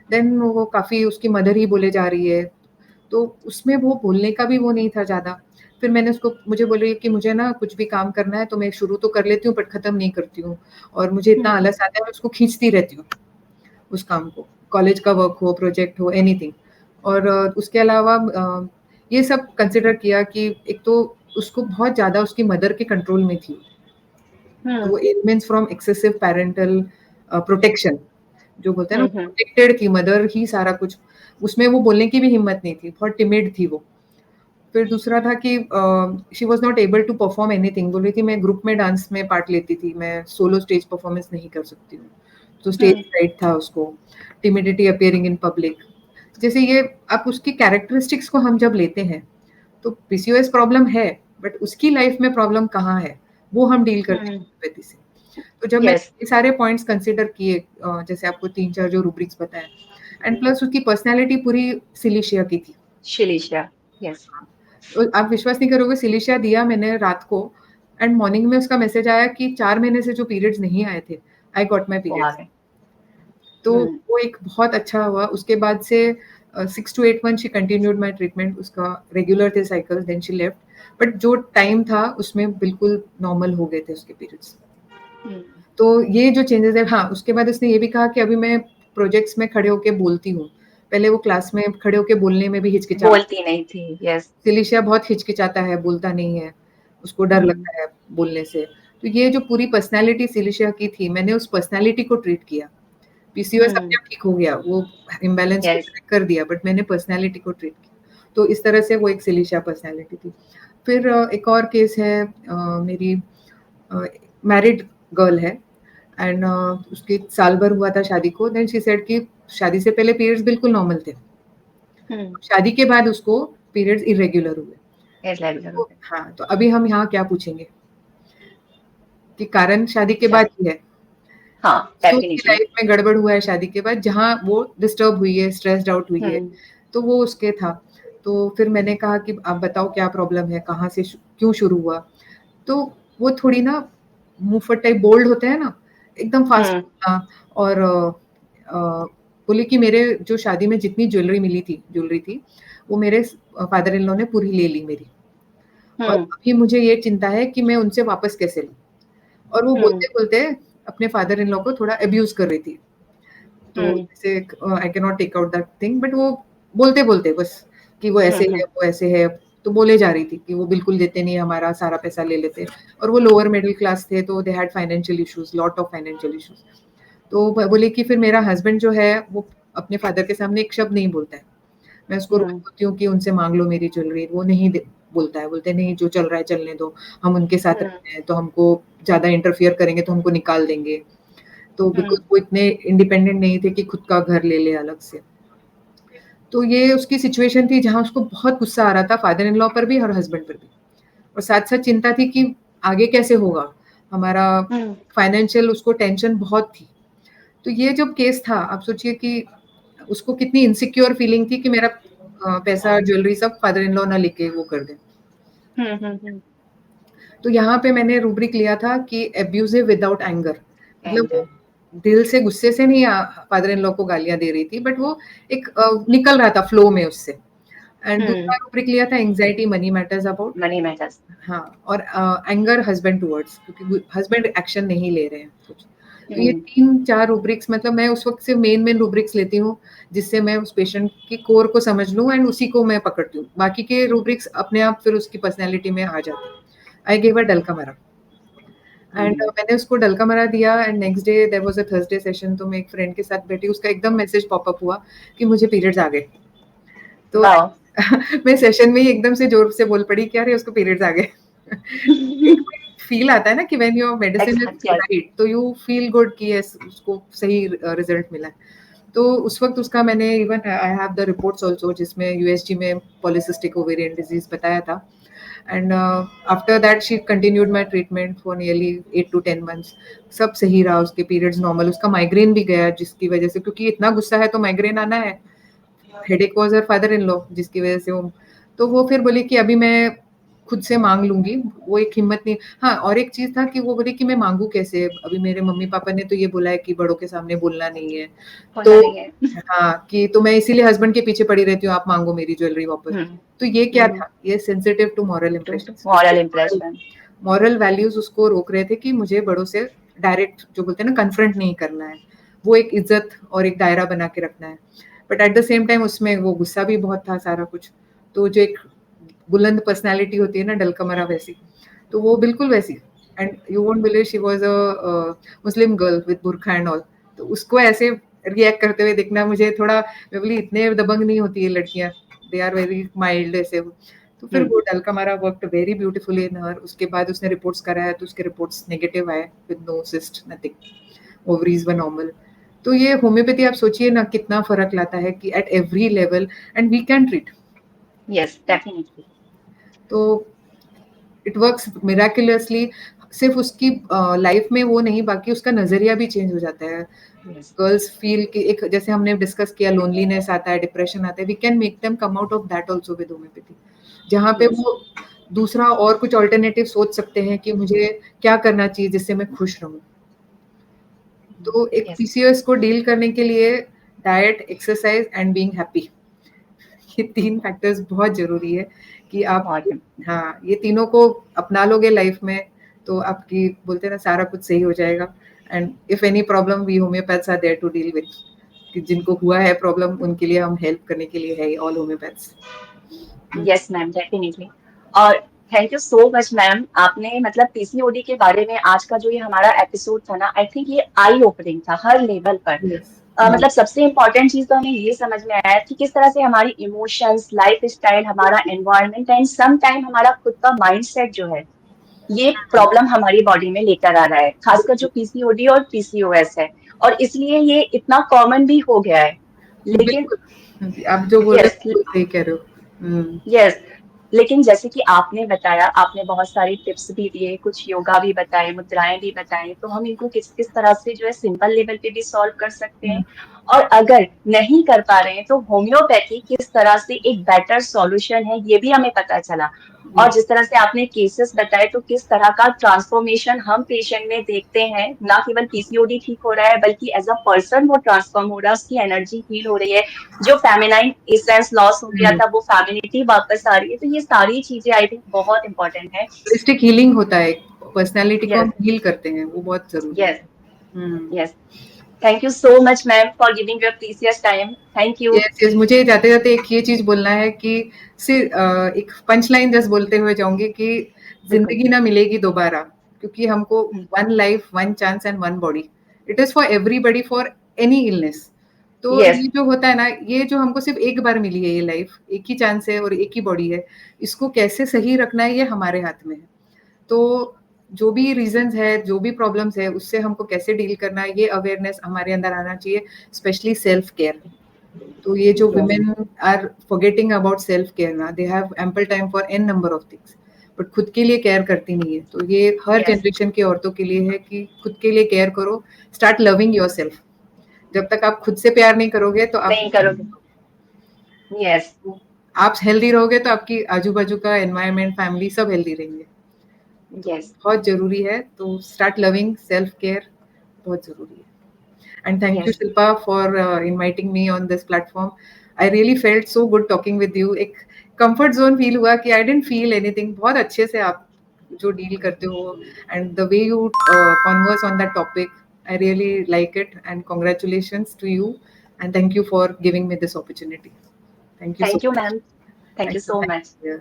देन वो काफी उसकी मदर ही बोले जा रही है, तो उसमें वो बोलने का भी वो नहीं था ज्यादा। फिर मैंने उसको, मुझे बोल रही है कि मुझे ना कुछ भी काम करना है तो मैं शुरू तो कर लेती हूँ बट खत्म नहीं करती हूँ, और मुझे इतना आलस आता है, मैं उसको खींचती रहती हूँ उस काम को, कॉलेज का वर्क हो, प्रोजेक्ट हो, एनीथिंग। और उसके अलावा ये सब कंसिडर किया कि एक तो उसको बहुत ज्यादा उसकी मदर के कंट्रोल में थी, तो वो elements from excessive parental protection जो बोलते हैं ना, प्रोटेक्टेड थी मदर ही सारा कुछ, उसमें वो बोलने की भी हिम्मत नहीं थी, बहुत टिमिड थी वो। फिर दूसरा था कि she was not able to perform anything, बोल रही थी मैं ग्रुप में डांस में पार्ट लेती थी, मैं सोलो स्टेज परफॉर्मेंस नहीं कर सकती हूँ। तो स्टेज फ्राइट था उसको, टिमिडिटी अपीयरिंग इन पब्लिक। जैसे ये आप उसकी कैरेक्टरिस्टिक्स को हम जब लेते हैं, तो पीसीओएस प्रॉब्लम है, बट उसकी लाइफ में प्रॉब्लम कहाँ है वो हम डील करते हैं होम्योपैथी से। तो जब मैं ये सारे पॉइंट्स कंसिडर किए, जैसे आपको 3-4 जो रूब्रिक्स बताए, एंड प्लस उसकी पर्सनैलिटी पूरी सिलिशिया की थी। सिलिशिया, यस। आप विश्वास नहीं करोगे, सिलिशिया दिया मैंने रात को, एंड मॉर्निंग में उसका मैसेज आया कि 4 महीने से जो पीरियड्स नहीं आए थे, आई गॉट माई पीरियड्स। तो वो एक बहुत अच्छा हुआ। उसके बाद से 6 to 8 months she continued my treatment, उसका रेगुलर थे cycles, then she left, but जो टाइम था उसमें बिल्कुल नॉर्मल हो गए थे उसके पीरियड्स। तो ये जो चेंजेस है, हाँ उसके बाद उसने ये भी कहा कि अभी मैं प्रोजेक्ट्स में खड़े होके बोलती हूँ, पहले वो क्लास में खड़े होके बोलने में भी हिचकिचा, बोलती नहीं थी। यस। सिलिशिया बहुत हिचकिचाता है, बोलता नहीं है, उसको डर लगता है बोलने से। तो ये जो पूरी पर्सनैलिटी सिलिशिया की थी, मैंने उस पर्सनैलिटी को ट्रीट किया। पीसीओएस अपने आप ठीक हो गया, वो इम्बैलेंस को करेक्ट कर दिया, बट मैंने पर्सनैलिटी को ट्रीट किया। तो इस तरह से वो एक सिलिशिया पर्सनैलिटी थी। फिर एक और केस है, मेरी मैरिड गर्ल है, एंड उसकी साल भर हुआ था शादी को, देन शी सेड कि शादी से पहले पीरियड्स बिल्कुल नॉर्मल थे, शादी के बाद उसको पीरियड्स इरेगुलर हुए। तो, हाँ, तो अभी हम यहाँ क्या पूछेंगे कि कारण शादी के बाद ही है, हाँ, तो उसकी लाइफ में गड़बड़ हुआ है शादी के बाद, जहाँ वो डिस्टर्ब हुई है, स्ट्रेस्ड आउट हुई है, तो वो उसके था। तो फिर मैंने कहा कि आप बताओ क्या प्रॉब्लम है, कहाँ से क्यों शुरू हुआ। तो वो थोड़ी ना मुंहफट टाइप बोल्ड होते हैं ना, एकदम फास्ट बोलना, और बोले कि मेरे जो शादी में जितनी ज्वेलरी थी वो मेरे फादर इन लॉ ने पूरी ले ली मेरी, और अभी मुझे ये चिंता है कि मैं उनसे वापस कैसे लूं, और वो बोलते बोलते अपने फादर इन लॉ को थोड़ा अब्यूज कर रही थी। तो जैसे I can not take out that thing, but वो बोलते बोलते बस कि वो ऐसे है, वो ऐसे है, तो बोले जा रही थी कि वो बिल्कुल देते नहीं, हमारा सारा पैसा ले लेते। और वो लोअर मिडिल क्लास थे, तो they had financial issues, lot of financial issues. तो बोले कि फिर मेरा हस्बैंड जो है वो अपने फादर के सामने एक शब्द नहीं बोलता है। मैं उसको रोज बोलती हूँ कि उनसे मांग लो मेरी ज्वेलरी, वो नहीं बोलता है, बोलते नहीं जो चल रहा है चलने दो, हम उनके साथ रहते हैं, तो हमको ज्यादा इंटरफियर करेंगे तो हमको निकाल देंगे। तो बिकॉज वो इतने इंडिपेंडेंट नहीं थे कि खुद का घर ले ले अलग से। तो ये उसकी सिचुएशन थी जहाँ उसको बहुत गुस्सा आ रहा था, फादर इन लॉ पर भी और हस्बैंड पर भी, और साथ साथ चिंता थी कि आगे कैसे होगा हमारा, फाइनेंशियल उसको टेंशन बहुत थी। तो ये जब केस था, आप सोचिए कि उसको कितनी इनसिक्योर फीलिंग थी कि मेरा पैसा ज्वेलरी सब फादर इन लॉ ना लेके वो कर दे। तो यहाँ पे मैंने रूब्रिक लिया था कि एब्यूजिव विदाउट एंगर, मतलब वो दिल से गुस्से से नहीं फादर इन लॉ को गालियां दे रही थी, बट वो एक निकल रहा था फ्लो में उससे। एंड दूसरा रूब्रिक लिया था anxiety money matters about, money matters. हाँ, और एंगर हस्बैंड टुवर्ड्स, क्योंकि हस्बैंड एक्शन नहीं ले रहे हैं कुछ। तो ये 3-4 रूब्रिक्स, मतलब मैं उस वक्त से मेन रूब्रिक्स लेती हूँ जिससे मैं उस पेशेंट की कोर को समझ लूँ एंड उसी को मैं पकड़ती हूँ। बाकी के रूब्रिक्स अपने आप फिर उसकी पर्सनैलिटी में आ जाते हैं। आई गेव अ डलकामारा एंड मैंने उसको डलकामारा दिया and next day there was a Thursday session, तो मैं एक फ्रेंड के साथ बैठी, उसका एकदम मैसेज पॉपअप हुआ कि मुझे पीरियड्स आ गए। तो मैं सेशन में ही एकदम से जोर से बोल पड़ी कि अरे उसको पीरियड्स आ गए। फील आता है ना कि when your medicine is right, तो यू फील गुड कि यस उसको सही रिजल्ट मिला। तो उस वक्त उसका मैंने even I have the reports also जिसमें यूएसजी में पॉलीसिस्टिक ओवेरियन डिजीज बताया था। And after that she continued my treatment for nearly 8 to 10 months। सब सही रहा, उसके पीरियड्स नॉर्मल, उसका माइग्रेन भी गया जिसकी वजह से, क्योंकि इतना गुस्सा है तो माइग्रेन आना है। Headache was her father in law जिसकी वजह से वो, तो वो फिर बोली कि अभी मैं खुद से मांग लूंगी, वो एक हिम्मत नहीं। हाँ, और एक चीज था कि वो बोली कि मैं मांगू कैसे, अभी मेरे मम्मी पापा ने तो ये बोला है कि बड़ों के सामने बोलना नहीं है, तो हाँ कि तो मैं इसीलिए हस्बैंड के पीछे पड़ी रहती हूँ, आप मांगो मेरी ज्वेलरी वापस। तो ये क्या था, ये sensitive to moral impression, moral values उसको रोक रहे थे कि मुझे बड़ों से डायरेक्ट जो बोलते हैं ना कन्फ्रंट नहीं करना है, वो एक इज्जत और एक दायरा बना के रखना है। But at the same time उसमें वो गुस्सा भी बहुत था सारा कुछ। तो जो एक बुलंद पर्सनालिटी होती है ना डलकमरा वैसी, तो वो बिल्कुल वैसी। And you won't believe she was a Muslim girl with बुरखा एंड ऑल। तो उसको ऐसे रिएक्ट करते हुए देखना मुझे थोड़ा, मैं बोली इतने दबंग नहीं होती है लड़कियां, दे आर वेरी माइल्ड ऐसे। तो फिर वो dulcamara worked very beautifully in her. उसके बाद उसने रिपोर्ट्स कराया तो उसके रिपोर्ट्स नेगेटिव आए with no cyst nothing, ovaries were normal. तो ये होम्योपैथी आप सोचिए ना कितना फर्क लाता है कि at every level and we can treat. Yes definitely. तो इट वर्क्स मिराकुलसली। सिर्फ उसकी लाइफ में वो नहीं, बाकी उसका नजरिया भी चेंज हो जाता है। गर्ल्स फील कि एक, जैसे हमने डिस्कस किया, लोनलीनेस आता है, डिप्रेशन आता है, we can make them come out of that also with homeopathy. जहाँ पे वो दूसरा और कुछ ऑल्टरनेटिव सोच सकते हैं कि मुझे क्या करना चाहिए जिससे मैं खुश रहूं। तो एक पीसीओएस को डील करने के लिए diet, exercise and being happy, ये 3 फैक्टर्स बहुत जरूरी है कि आप, हाँ, ये तीनों को अपना लोगे लाइफ में तो आपकी बोलते हैं ना सारा कुछ सही हो जाएगा। And if any problem we homeopaths are there to deal with, कि जिनको हुआ है प्रॉब्लम उनके लिए हम हेल्प करने के लिए है all homeopaths. Yes ma'am definitely. और thank you so much ma'am, आपने मतलब पीसीओडी के बारे में आज का जो ये हमारा एपिसोड था ना, आई थिंक ये आई ओपनिंग था हर लेवल पर। मतलब सबसे इम्पोर्टेंट चीज तो हमें ये समझ में आया कि किस तरह से हमारी इमोशंस, लाइफ स्टाइल, हमारा एनवायरनमेंट एंड सम टाइम हमारा खुद का माइंडसेट जो है, ये प्रॉब्लम हमारी बॉडी में लेकर आ रहा है, खासकर जो पीसीओडी और पीसीओएस है, और इसलिए ये इतना कॉमन भी हो गया है। लेकिन आप जो बोल रहे हैं सही कह रहे हो। यस, लेकिन जैसे कि आपने बताया, आपने बहुत सारी टिप्स भी दिए, कुछ योगा भी बताए, मुद्राएं भी बताई, तो हम इनको किस किस तरह से जो है सिंपल लेवल पे भी सॉल्व कर सकते हैं, और अगर नहीं कर पा रहे हैं तो होम्योपैथी किस तरह से एक बेटर सॉल्यूशन है, ये भी हमें पता चला। और जिस तरह से आपने केसेस बताए, तो किस तरह का ट्रांसफॉर्मेशन हम पेशेंट में देखते हैं, ना केवल पीसीओडी ठीक हो रहा है बल्कि एज अ पर्सन वो ट्रांसफॉर्म हो रहा है, उसकी एनर्जी फील हो रही है, जो फेमिनाइन एसेंस लॉस हो गया था वो फेमिनिटी वापस आ रही है। तो ये सारी चीजें आई थिंक बहुत इंपॉर्टेंट है। होलिस्टिक हीलिंग होता है, पर्सनालिटी को Yes. हम हील करते हैं, वो बहुत जरूरी है। Yes. Yes. Thank you so much, ma'am, for giving your precious time. Thank you. Yes, मुझे जाते जाते एक ये चीज बोलना है कि एक पंच लाइन जस्ट बोलते हुए जाऊंगी कि जिंदगी ना मिलेगी दोबारा, क्योंकि हमको one life, one chance and one body, it is for everybody, for any illness. तो Yes. ये जो होता है ना, ये जो हमको सिर्फ एक बार मिली है, ये लाइफ एक ही चांस है और एक ही बॉडी है, इसको कैसे सही रखना है ये हमारे हाथ में है। तो जो भी रीजंस है, जो भी प्रॉब्लम्स है, उससे हमको कैसे डील करना है, ये अवेयरनेस हमारे अंदर आना चाहिए, स्पेशली सेल्फ केयर। तो ये जो women are forgetting about self care ना, they have ample time for n number of things, but खुद के लिए केयर करती नहीं है। तो ये हर जनरेशन की औरतों के लिए है कि खुद के लिए केयर करो, स्टार्ट लविंग योरसेल्फ। जब तक आप खुद से प्यार नहीं करोगे तो नहीं करोगे। Yes. आप हेल्दी रहोगे तो आपकी आजू बाजू का एनवायरनमेंट, फैमिली सब हेल्दी रहेंगे। Yes. बहुत जरूरी है, तो स्टार्ट लविंग, सेल्फ केयर बहुत जरूरी है। And thank you, Yes. Shilpa, for inviting me on this platform. I really felt so good talking with you. एक comfort zone feel हुआ कि I didn't feel anything. बहुत अच्छे से आप जो deal करते हो, and the way you converse on that topic, I really like it. And congratulations to you. And thank you for giving me this opportunity. Thank you so Thank you, much. ma'am. Thank you Thank you. so much. Yeah.